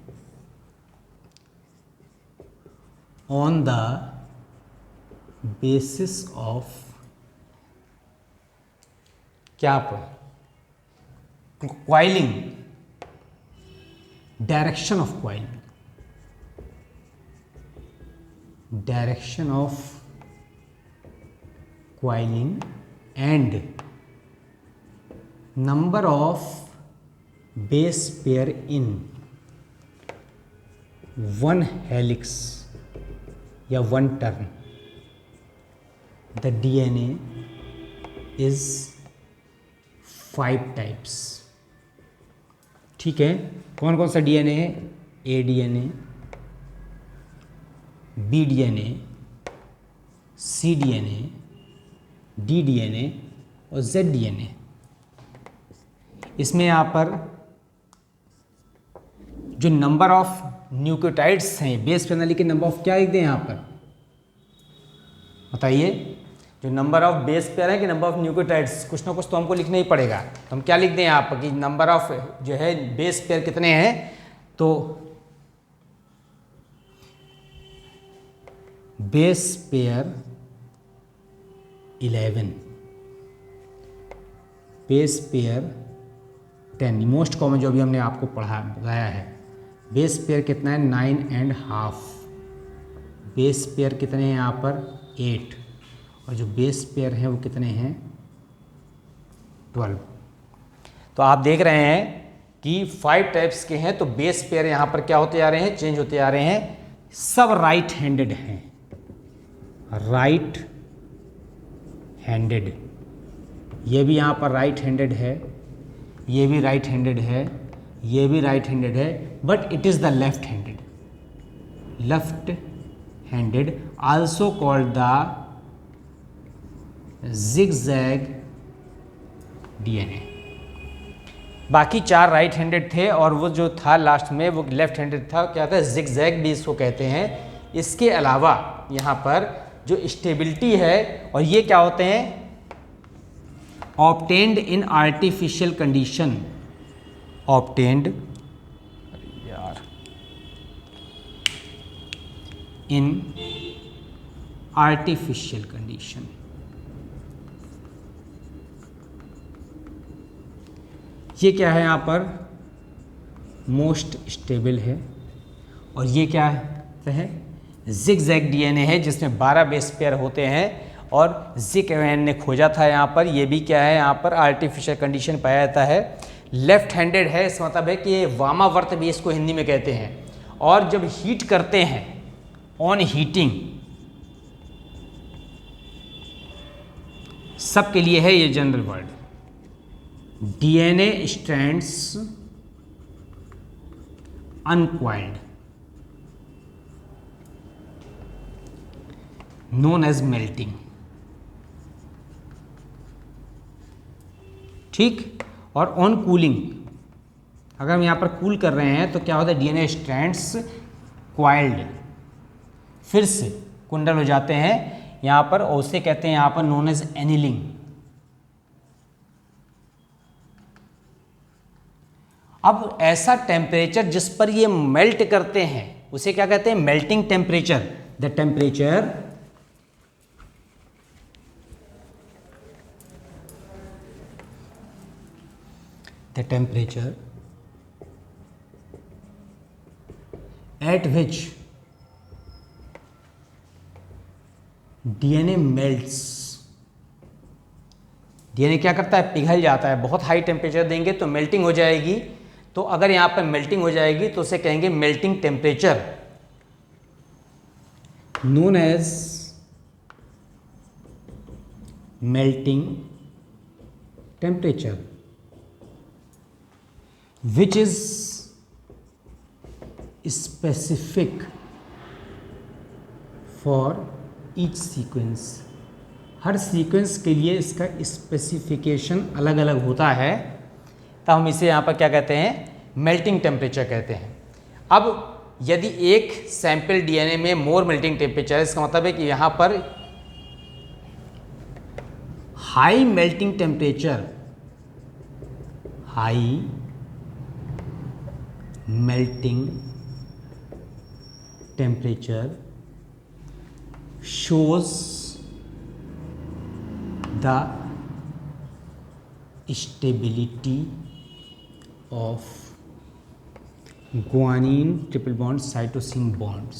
on the basis of क्या पर, coiling, direction of coiling, direction of coiling and number of base pair in one helix या one turn, the DNA is 5 types. ठीक है, कौन कौन सा DNA है, A DNA, B DNA, C DNA, D DNA और जेड डीएनए। इसमें यहाँ पर जो नंबर ऑफ न्यूक्लियोटाइड्स हैं बेस प्रणाली के नंबर ऑफ क्या लिख दें यहाँ पर बताइए, जो नंबर ऑफ बेस पेयर है कि नंबर ऑफ न्यूक्लियोटाइड्स, कुछ ना कुछ तो हमको लिखना ही पड़ेगा। तो हम क्या लिख दें यहाँ पर कि नंबर ऑफ जो है बेस पेयर कितने हैं, तो base pair 11। Base pair 10, most common जो भी हमने आपको बताया है। बेस पेयर कितना है 9.5, बेस पेयर कितने हैं यहाँ पर 8, और जो बेस पेयर हैं वो कितने हैं 12। तो आप देख रहे हैं कि 5 टाइप्स के हैं, तो बेस पेयर यहाँ पर क्या होते जा रहे हैं, चेंज होते जा रहे हैं, सब राइट हैंडेड हैं, राइट हैंडेड। ये भी यहाँ पर राइट हैंडेड है, ये भी राइट हैंडेड है, ये भी राइट हैंडेड है, but it is the left handed, left handed, also called the zigzag DNA। बाकी 4 राइट हैंडेड थे और वो जो था लास्ट में वो लेफ्ट हैंडेड था, क्या था, zigzag भी इसको कहते हैं। इसके अलावा यहाँ पर जो स्टेबिलिटी है, और ये क्या होते हैं, obtained in artificial condition, obtained in artificial condition. ये क्या है यहाँ पर, मोस्ट स्टेबल है, और ये क्या है, zigzag DNA है जिसमें 12 बेस पेयर होते हैं, और जिक ने खोजा था यहाँ पर। ये भी क्या है, यहाँ पर आर्टिफिशियल कंडीशन पाया जाता है, लेफ्ट हैंडेड है। इसका मतलब है कि ये वामावर्त भी इसको हिंदी में कहते हैं, और जब हीट करते हैं, ऑन हीटिंग, सबके लिए है ये general word, DNA strands uncoiled, known as melting, ठीक। और ऑन कूलिंग, अगर हम यहाँ पर कूल कर रहे हैं तो क्या होता है, DNA स्ट्रैंड्स क्वाइल्ड, फिर से कुंडल हो जाते हैं यहाँ पर, और उसे कहते हैं यहाँ पर नोन एज एनिलिंग। अब ऐसा टेम्परेचर जिस पर ये मेल्ट करते हैं उसे क्या कहते हैं, melting temperature. The temperature at which DNA melts, DNA क्या करता है, पिघल जाता है। बहुत हाई टेम्परेचर देंगे तो मेल्टिंग हो जाएगी, तो अगर यहाँ पर मेल्टिंग हो जाएगी तो उसे कहेंगे melting temperature, known as melting temperature, which is specific for each sequence। हर सीक्वेंस के लिए इसका स्पेसिफिकेशन अलग अलग होता है, तो हम इसे यहाँ पर क्या कहते हैं, मेल्टिंग टेम्परेचर कहते हैं। अब यदि एक सैंपल DNA में मोर मेल्टिंग टेम्परेचर है, इसका मतलब है कि यहाँ पर high melting temperature, high melting temperature shows the stability of guanine triple bond cytosine bonds।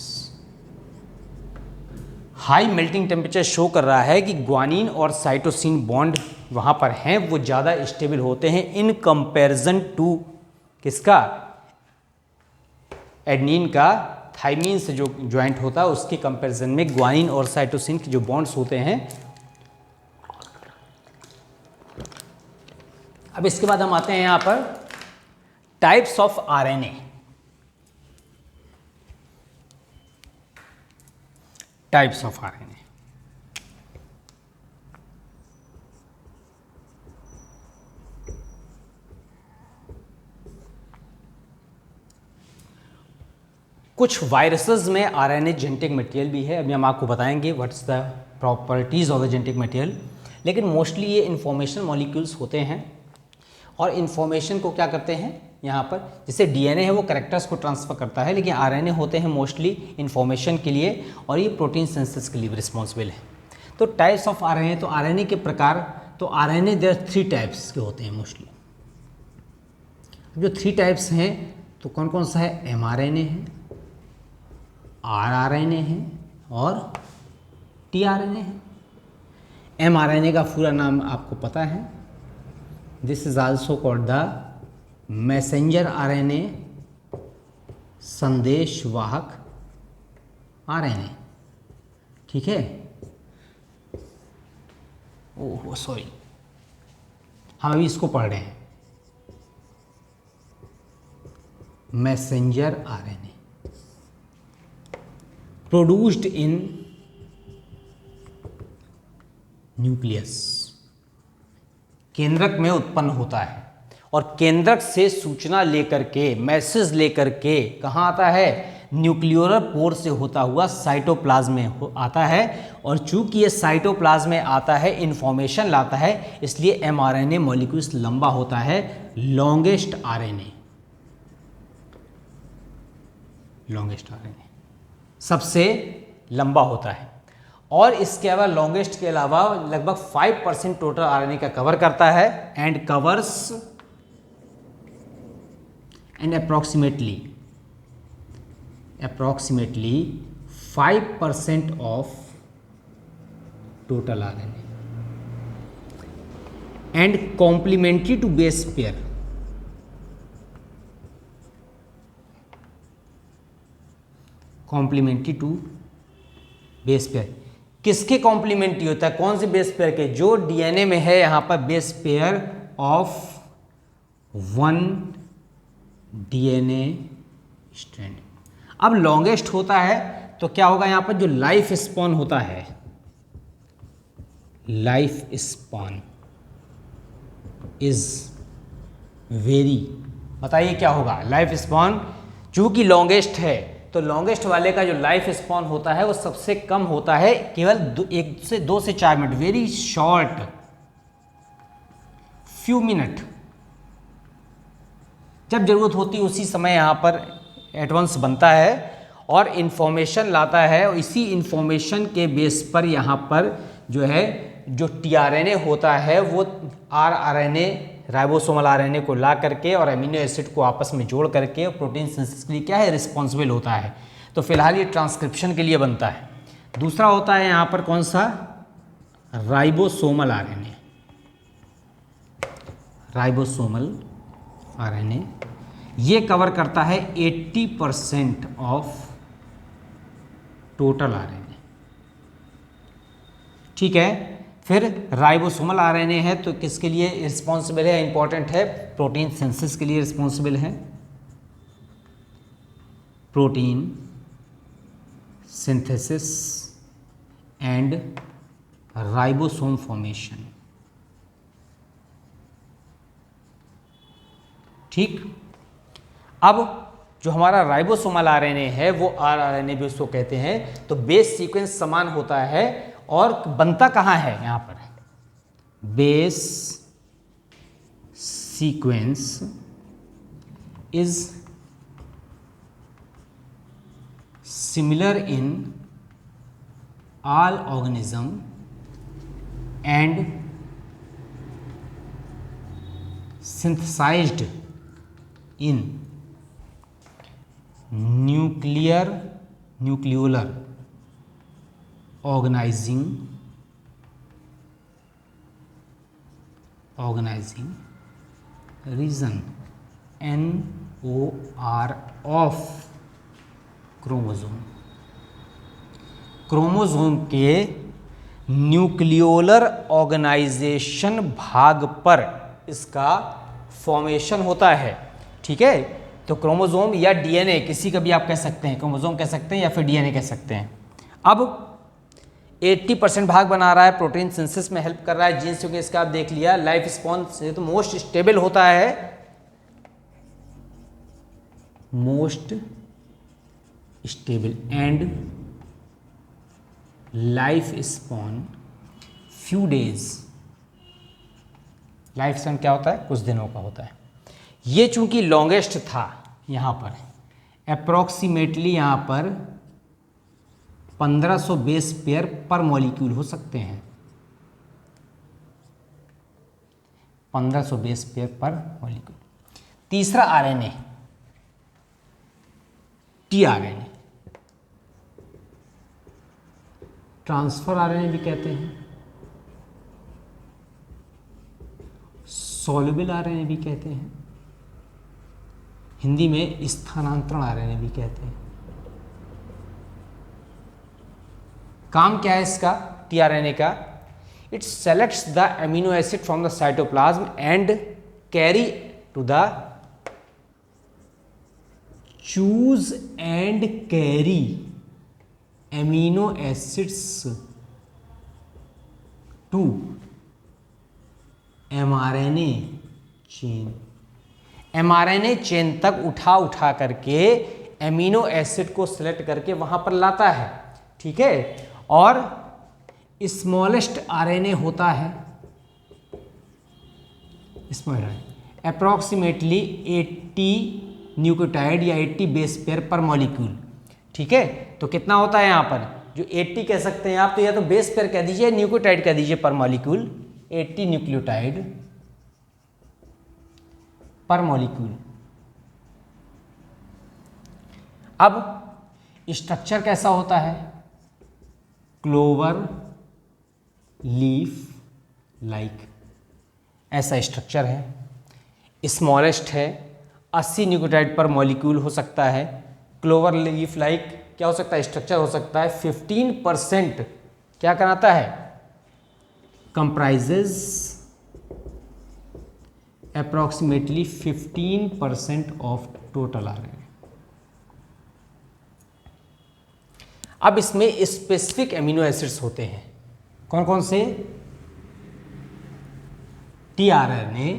High melting temperature show कर रहा है कि ग्वानिन और साइटोसिन बॉन्ड वहाँ पर हैं, वो ज़्यादा स्टेबल होते हैं इन कंपैरिजन टू किसका, एडनिन का थाइमीन से जो ज्वाइंट होता है उसके कंपैरिजन में ग्वानिन और साइटोसिन के जो बॉन्ड्स होते हैं। अब इसके बाद हम आते हैं यहाँ पर types of RNA। Types of RNA, कुछ वायरसेस में RNA जेनेटिक मटेरियल भी है, अभी हम आपको बताएंगे what's the properties of the genetic material. लेकिन मोस्टली ये इन्फॉर्मेशन मॉलिक्यूल्स होते हैं, और इन्फॉर्मेशन को क्या करते हैं यहाँ पर, जैसे DNA है वो कैरेक्टर्स को ट्रांसफ़र करता है, लेकिन RNA होते हैं मोस्टली इन्फॉर्मेशन के लिए, और ये प्रोटीन सिंथेसिस के लिए रिस्पॉन्सिबल है। तो टाइप्स ऑफ RNA, तो RNA के प्रकार तो आरएनए देयर 3 टाइप्स के होते हैं मोस्टली। जो 3 टाइप्स हैं तो कौन कौन सा है? एमआरएनए है, आरआरएनए है और टीआरएनए है। एमआरएनए का पूरा नाम आपको पता है, this is also called the messenger RNA, संदेश वाहक आरएनए। ठीक है, ओह सॉरी, हम अभी इसको पढ़ रहे हैं, messenger RNA produced in nucleus, केंद्रक में उत्पन्न होता है और केंद्रक से सूचना लेकर के, मैसेज लेकर के कहाँ आता है? न्यूक्लियर पोर से होता हुआ साइटोप्लाज्म में आता है। और चूंकि ये साइटोप्लाज्म में आता है, इंफॉर्मेशन लाता है, इसलिए एमआरएनए मॉलिक्यूल्स लंबा होता है, लॉन्गेस्ट आरएनए, लॉन्गेस्ट आरएनए सबसे लंबा होता है। और इसके अलावा लॉन्गेस्ट के अलावा लगभग 5% टोटल आरएनए का कवर करता है and covers and approximately 5% of total RNA and complementary to base pair, complementary to base pair किसके कॉम्प्लीमेंट्री होता है? कौन से बेस पेयर के? जो डीएनए में है यहां पर base pair of 1 DNA strand. अब लॉन्गेस्ट होता है तो क्या होगा? यहां पर जो लाइफ स्पॉन होता है, लाइफ स्पॉन इज वेरी, बताइए क्या होगा? लाइफ स्पॉन चूंकि लॉन्गेस्ट है तो लॉन्गेस्ट वाले का जो लाइफ स्पॉन होता है वो सबसे कम होता है, केवल 2 से 4 minute, very short, few minute. जब जरूरत होती है उसी समय यहाँ पर एडवांस बनता है और इन्फॉर्मेशन लाता है, और इसी इन्फॉर्मेशन के बेस पर यहाँ पर जो है जो टीआरएनए होता है वो आरआरएनए, राइबोसोमल आरएनए को ला करके और अमीनो एसिड को आपस में जोड़ करके प्रोटीन सिंथेसिस के लिए क्या है? रिस्पॉन्सिबल होता है। तो फिलहाल ये ट्रांसक्रिप्शन के लिए बनता है। दूसरा होता है यहाँ पर कौन सा? राइबोसोमल आरएनए, राइबोसोमल आरएनए ये कवर करता है 80% ऑफ टोटल आरएनए। ठीक है, फिर राइबोसोमल आरएनए है तो किसके लिए रिस्पॉन्सिबल है? इंपॉर्टेंट है, प्रोटीन सिंथेसिस के लिए रिस्पॉन्सिबल है, protein synthesis and ribosome formation. ठीक, अब जो हमारा राइबोसोमल आरएनए है वो आरआरएनए भी उसको कहते हैं। तो बेस सीक्वेंस समान होता है और बनता कहाँ है? यहाँ पर base sequence is similar in all organism and synthesized in nucleolar organizing region NOR of chromosome. Chromosome के न्यूक्लियोलर ऑर्गेनाइजेशन भाग पर इसका फॉर्मेशन होता है। ठीक है, तो क्रोमोसोम या डीएनए किसी का भी आप कह सकते हैं, क्रोमोसोम कह सकते हैं या फिर डीएनए कह सकते हैं। अब 80% भाग बना रहा है, प्रोटीन सिंथेसिस में हेल्प कर रहा है, जीन्स क्योंकि इसका आप देख लिया, लाइफ स्पॉन से तो मोस्ट स्टेबल होता है, most stable and life spawn few days. Life span क्या होता है? कुछ दिनों का होता है। ये चूंकि लॉन्गेस्ट था यहाँ पर अप्रॉक्सीमेटली यहाँ पर 1500 बेस पेयर पर मॉलिक्यूल हो सकते हैं। 1500 बेस पेयर पर मॉलिक्यूल। तीसरा आरएनए, टीआरएनए, ट्रांसफर आरएनए भी कहते हैं, सॉल्युबल आरएनए भी कहते हैं, हिंदी में स्थानांतरण आरएनए भी कहते हैं। काम क्या है इसका, टीआरएनए का? It selects the amino acid from the cytoplasm and carry to the choose and carry amino acids to mRNA chain. MRNA chain तक उठा करके एमिनो एसिड को सिलेक्ट करके वहां पर लाता है, ठीक है। और स्मॉलेस्ट आरएनए होता है, स्मॉल अप्रॉक्सीमेटली 80 न्यूक्लियोटाइड या 80 बेस पेयर पर मॉलिक्यूल, ठीक है। तो कितना होता है यहाँ पर, जो 80 कह सकते हैं आप, तो या तो बेस पेयर कह दीजिए, न्यूक्लियोटाइड कह दीजिए पर मॉलिक्यूल, 80 न्यूक्लियोटाइड पर मॉलिक्यूल। अब स्ट्रक्चर कैसा होता है, क्लोवर लीफ लाइक, ऐसा स्ट्रक्चर है। स्मॉलेस्ट है, 80 न्यूक्लियोटाइड पर मॉलिक्यूल हो सकता है। क्लोवर लीफ लाइक क्या हो सकता है, स्ट्रक्चर हो सकता है। 15% क्या कराता है, comprises approximately 15% of total RNA. अब इसमें स्पेसिफिक एमिनो एसिड्स होते हैं, कौन कौन से, tRNA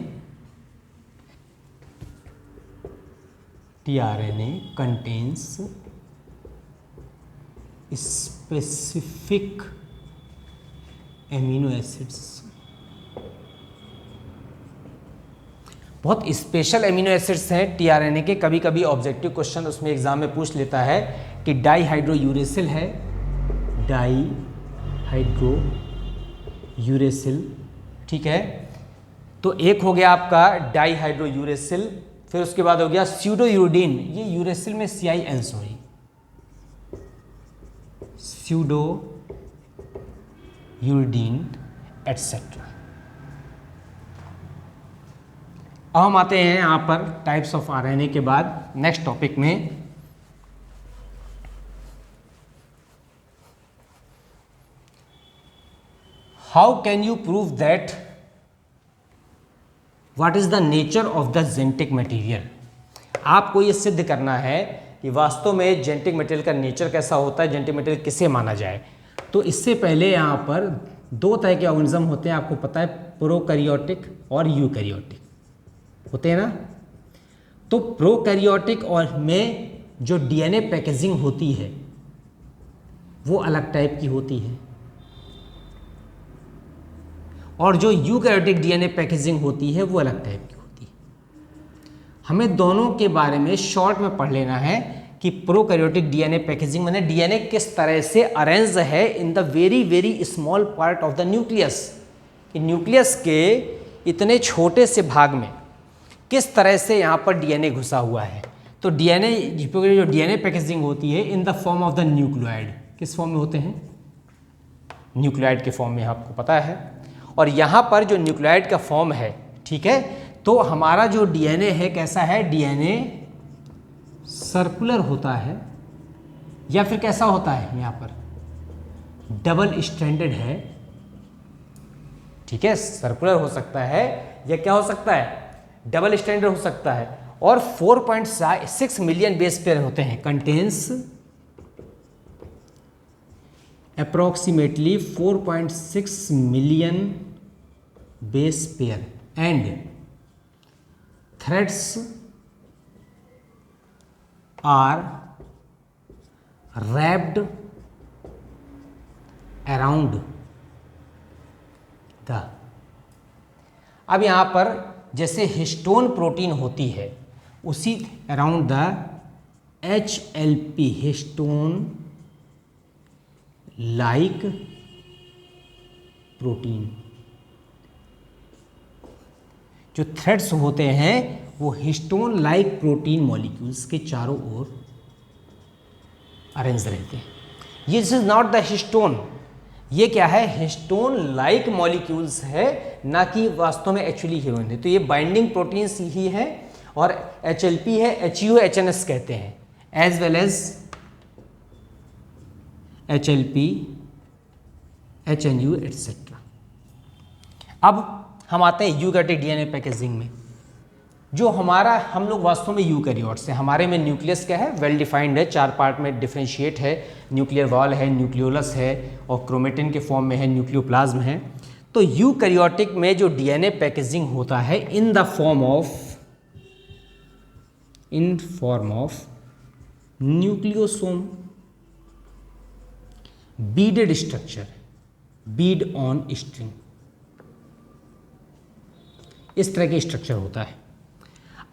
contains specific amino acids. बहुत स्पेशल एमिनो एसिड्स हैं टीआरएनए के। कभी कभी ऑब्जेक्टिव क्वेश्चन उसमें एग्जाम में पूछ लेता है कि डाईहाइड्रोयूरेसिल है, डाईहाइड्रोयूरेसिल, ठीक है। तो एक हो गया आपका डाईहाइड्रोयूरेसिल, फिर उसके बाद हो गया स्यूडोयूरिडीन, ये यूरेसिल में CIN, सॉरी, स्यूडोयूरिडीन एटसेट्रा। अब हम आते हैं यहाँ पर टाइप्स ऑफ आरएनए के बाद नेक्स्ट टॉपिक में। How can you prove that what is the nature of the genetic material. आपको ये सिद्ध करना है कि वास्तव में जेनेटिक मटेरियल का नेचर कैसा होता है, जेनेटिक मटेरियल किसे माना जाए। तो इससे पहले यहाँ पर दो तरह के ऑर्गेनिज्म होते हैं, आपको पता है, प्रोकैरियोटिक और यूकैरियोटिक होते हैं ना। तो प्रोकैरियोटिक और में जो डीएनए पैकेजिंग होती है वो अलग टाइप की होती है, और जो यूकैरियोटिक डीएनए पैकेजिंग होती है वो अलग टाइप की होती है। हमें दोनों के बारे में शॉर्ट में पढ़ लेना है कि प्रोकैरियोटिक डीएनए पैकेजिंग माने डीएनए किस तरह से अरेंज है in the very very small part of the nucleus, कि न्यूक्लियस के इतने छोटे से भाग में किस तरह से यहाँ पर डीएनए घुसा हुआ है। तो डीएनए जो डीएनए पैकेजिंग होती है in the form of the nucleoid, किस फॉर्म में होते हैं, न्यूक्लियोइड के फॉर्म में, आपको पता है। और यहाँ पर जो न्यूक्लियोइड का फॉर्म है, ठीक है, तो हमारा जो डीएनए है कैसा है, डीएनए सर्कुलर होता है, या फिर कैसा होता है, यहाँ पर डबल स्ट्रैंडेड है, ठीक है, सर्कुलर हो सकता है या क्या हो सकता है, डबल स्ट्रैंडेड हो सकता है। और 4.6 मिलियन बेस पेयर होते हैं, contains approximately 4.6 million base pair and threads are wrapped around the। अब यहाँ पर जैसे हिस्टोन प्रोटीन होती है उसी around the HLP, histone like protein. जो थ्रेड्स होते हैं वो हिस्टोन लाइक प्रोटीन मॉलिक्यूल्स के चारों ओर अरेंज रहते हैं। ये this is not the histone, ये क्या है, हिस्टोन लाइक मॉलिक्यूल्स है, ना कि वास्तव में एक्चुअली हीरोइन है। तो ये बाइंडिंग प्रोटीन्स ही है और HLP है, HUHNS कहते हैं, as well as HLP, HNU etcetera. अब हम आते हैं यूकैरियोटिक डीएनए पैकेजिंग में। जो हमारा हम लोग वास्तव में यूकैरियोट्स हैं, हमारे में न्यूक्लियस क्या है, वेल डिफाइंड है, 4 पार्ट में डिफरेंशिएट है, न्यूक्लियर वॉल है, न्यूक्लियोलस है और क्रोमेटिन के फॉर्म में है, न्यूक्लियोप्लाज्म है। तो यूकैरियोटिक में जो डीएनए पैकेजिंग होता है in form of nucleosome, beaded structure, Beed on string, इस तरह के स्ट्रक्चर होता है।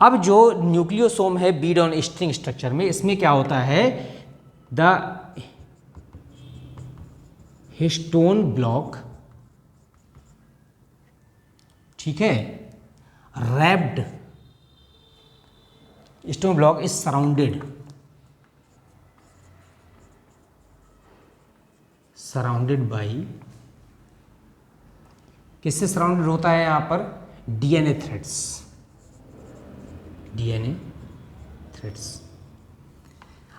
अब जो न्यूक्लियोसोम है बीड ऑन स्ट्रिंग स्ट्रक्चर में, इसमें क्या होता है, द हिस्टोन ब्लॉक, ठीक है, wrapped histone block is surrounded by, किससे सराउंडेड होता है यहां पर, डीएनए थ्रेड्स।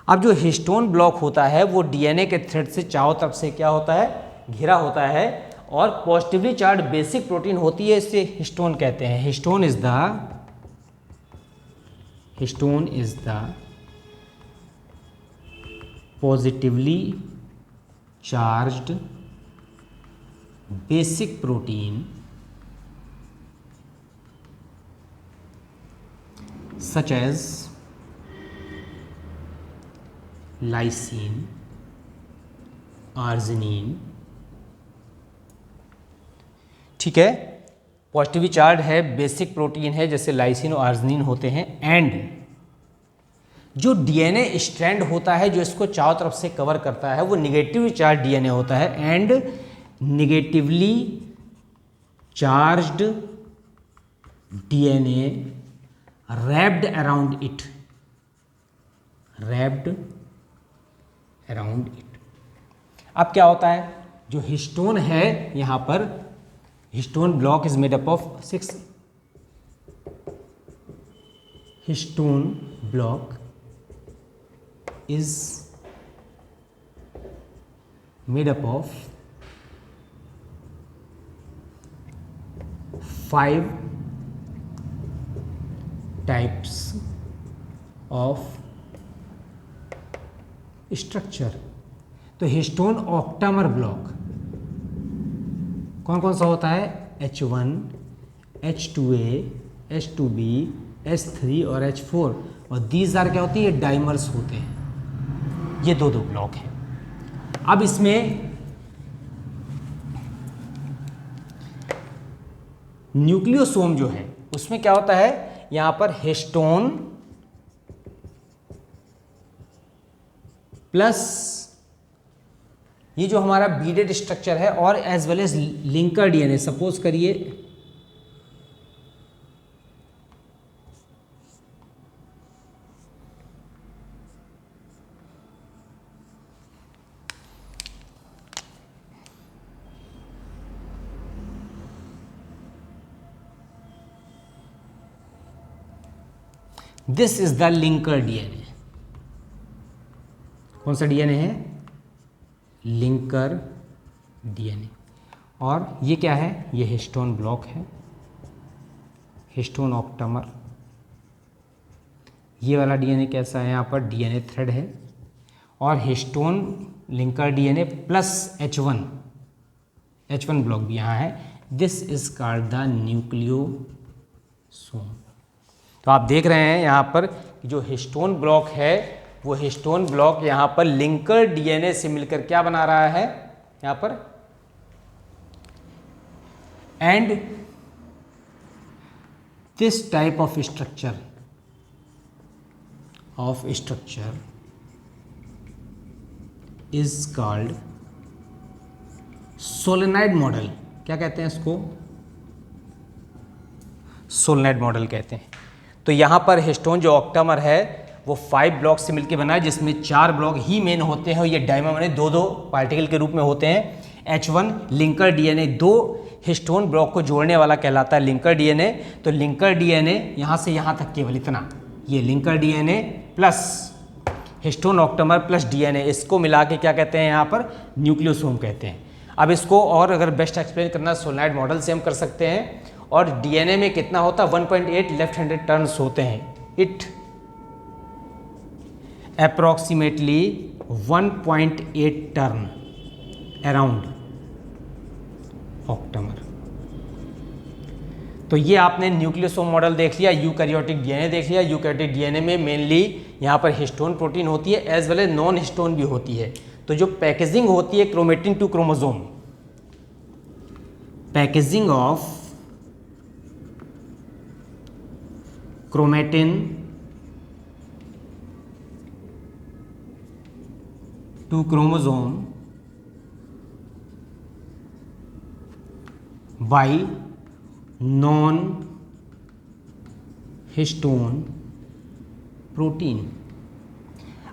अब जो हिस्टोन ब्लॉक होता है वो डीएनए के थ्रेड से चारों तरफ से क्या होता है, घिरा होता है और पॉजिटिवली चार्ज बेसिक प्रोटीन होती है, इससे हिस्टोन कहते हैं। Histone is the positively charged basic protein such as lysine, arginine, ठीक है, पॉजिटिवली चार्ज है, बेसिक प्रोटीन है जैसे लाइसिन और आर्जिनिन होते हैं। एंड जो डीएनए स्ट्रैंड होता है जो इसको चारों तरफ से कवर करता है वो निगेटिवली चार्ज डीएनए होता है। And negatively charged DNA wrapped around it, अब क्या होता है, जो हिस्टोन है यहां पर, histone block is made up of 6, histone block is made up of 5 types of structure. तो हिस्टोन ऑक्टामर ब्लॉक कौन कौन सा होता है, H1, H2A, H2B, H3 और H4, और दीज आर क्या होती है, डाइमर्स होते हैं, ये दो ब्लॉक हैं। अब इसमें न्यूक्लियोसोम जो है उसमें क्या होता है, यहां पर हिस्टोन प्लस ये जो हमारा बीडेड स्ट्रक्चर है और as well as linker DNA, suppose करिए this is the linker DNA. कौन सा डीएनए है, लिंकर डीएनए। और ये क्या है, ये हिस्टोन ब्लॉक है, हिस्टोन ऑक्टामर। ये वाला डीएनए कैसा है, यहाँ पर डीएनए थ्रेड है और histone linker DNA plus H1 block भी यहाँ है। This is called the nucleosome. तो आप देख रहे हैं यहाँ पर जो हिस्टोन ब्लॉक है वो हिस्टोन ब्लॉक यहाँ पर लिंकर डीएनए से मिलकर क्या बना रहा है यहाँ पर, and this type of structure is called solenoid model. क्या कहते हैं इसको, सोलेनॉइड मॉडल कहते हैं। तो यहाँ पर हिस्टोन जो ऑक्टामर है वो 5 ब्लॉक से मिलकर बना है, जिसमें 4 ब्लॉक ही मेन होते हैं और ये डायमर बने 2-2 पार्टिकल के रूप में होते हैं। H1 linker DNA 2 histone block को जोड़ने वाला कहलाता है लिंकर डीएनए। तो लिंकर डीएनए यहाँ से यहाँ तक केवल इतना, ये linker DNA plus histone octamer plus DNA, इसको मिला के क्या कहते हैं यहाँ पर न्यूक्लियोसोम कहते हैं। अब इसको और अगर बेस्ट एक्सप्लेन करना सोलेनॉइड मॉडल से हम कर सकते हैं। और डीएनए में कितना होता है 1.8 लेफ्ट हैंडेड टर्न्स होते हैं। It approximately 1.8 turn around octamer. तो ये आपने न्यूक्लियोसोम मॉडल देख लिया, यूकैरियोटिक डीएनए देख लिया। यूकैरियोटिक डीएनए में मेनली यहाँ पर हिस्टोन प्रोटीन होती है as well as non histone भी होती है। तो जो पैकेजिंग होती है chromatin to chromosome, packaging of chromatin to chromosome by non histone protein.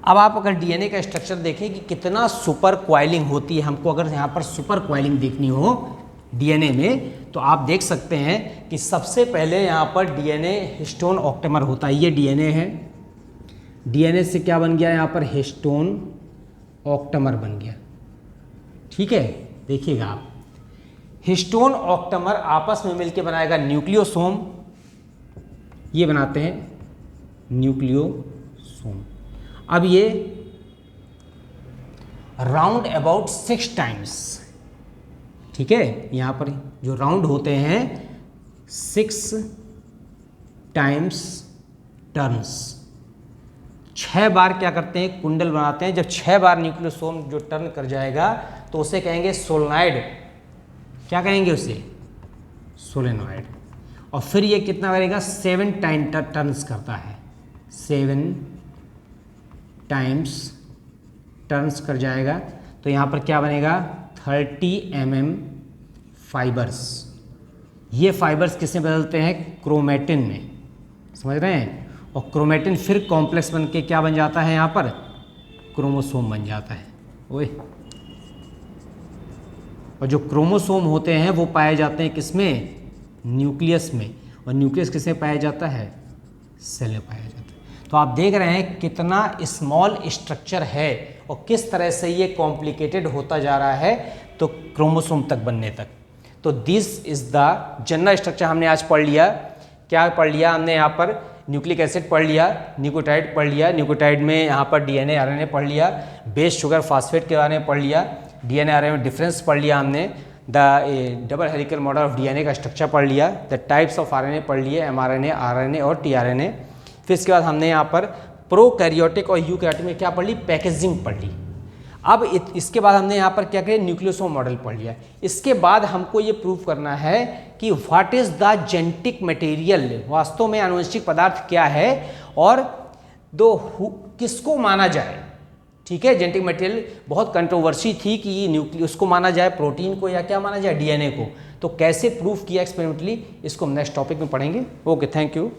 अब आप अगर डीएनए का स्ट्रक्चर देखें कि कितना सुपर क्वाइलिंग होती है, हमको अगर यहाँ पर सुपर क्वाइलिंग देखनी हो डीएनए में तो आप देख सकते हैं कि सबसे पहले यहाँ पर डीएनए हिस्टोन ऑक्टामर होता है। ये डीएनए है, डीएनए से क्या बन गया यहाँ पर हिस्टोन ऑक्टामर बन गया। ठीक है, देखिएगा आप, हिस्टोन ऑक्टामर आपस में मिलकर बनाएगा न्यूक्लियोसोम, ये बनाते हैं न्यूक्लियोसोम। अब ये राउंड अबाउट 6 टाइम्स, ठीक है, यहाँ पर जो राउंड होते हैं 6 टाइम्स टर्न्स, 6 बार क्या करते हैं कुंडल बनाते हैं। जब 6 बार न्यूक्लियोसोम जो टर्न कर जाएगा तो उसे कहेंगे सोलेनॉइड। क्या कहेंगे उसे? सोलेनॉइड। और फिर ये कितना करेगा 7 टाइम टर्न्स करता है, 7 टाइम्स टर्न्स कर जाएगा। तो यहाँ पर क्या बनेगा 30 mm फाइबर्स। ये फाइबर्स किसमें बदलते हैं? क्रोमेटिन में, समझ रहे हैं। और क्रोमेटिन फिर कॉम्प्लेक्स बन के क्या बन जाता है यहाँ पर? क्रोमोसोम बन जाता है। ओए, और जो क्रोमोसोम होते हैं वो पाए जाते हैं किसमें? न्यूक्लियस में। और न्यूक्लियस किसमें पाया जाता है? सेल में पाया जाता है। तो आप देख रहे हैं कितना स्मॉल स्ट्रक्चर है और किस तरह से ये कॉम्प्लिकेटेड होता जा रहा है तो क्रोमोसोम तक बनने तक। तो this is the general structure हमने आज पढ़ लिया। क्या पढ़ लिया हमने यहाँ पर? न्यूक्लिक एसिड पढ़ लिया, न्यूक्लियोटाइड पढ़ लिया, न्यूक्लियोटाइड में यहाँ पर डीएनए आरएनए पढ़ लिया, बेस शुगर फास्फेट के बारे में पढ़ लिया, डीएनए आरएनए में डिफरेंस पढ़ लिया हमने, the double helical model of DNA का स्ट्रक्चर पढ़ लिया, द टाइप्स ऑफ आरएनए पढ़ लिए, एमआरएनए, आरएनए और टीआरएनए। फिर इसके बाद हमने यहाँ पर प्रोकैरियोटिक और यूकैरियोटिक में क्या पढ़ ली? पैकेजिंग पढ़ ली। अब इसके बाद हमने यहाँ पर क्या किया? न्यूक्लियोसोम मॉडल पढ़ लिया। इसके बाद हमको ये प्रूव करना है कि what is the genetic material, वास्तव में आनुवंशिक पदार्थ क्या है और किसको माना जाए। ठीक है, जेनेटिक मटेरियल बहुत कंट्रोवर्सी थी कि ये न्यूक्लियस को माना जाए, प्रोटीन को, या क्या माना जाए, डीएनए को। तो कैसे प्रूव किया एक्सपेरिमेंटली, इसको हम नेक्स्ट टॉपिक में पढ़ेंगे। Okay, thank you.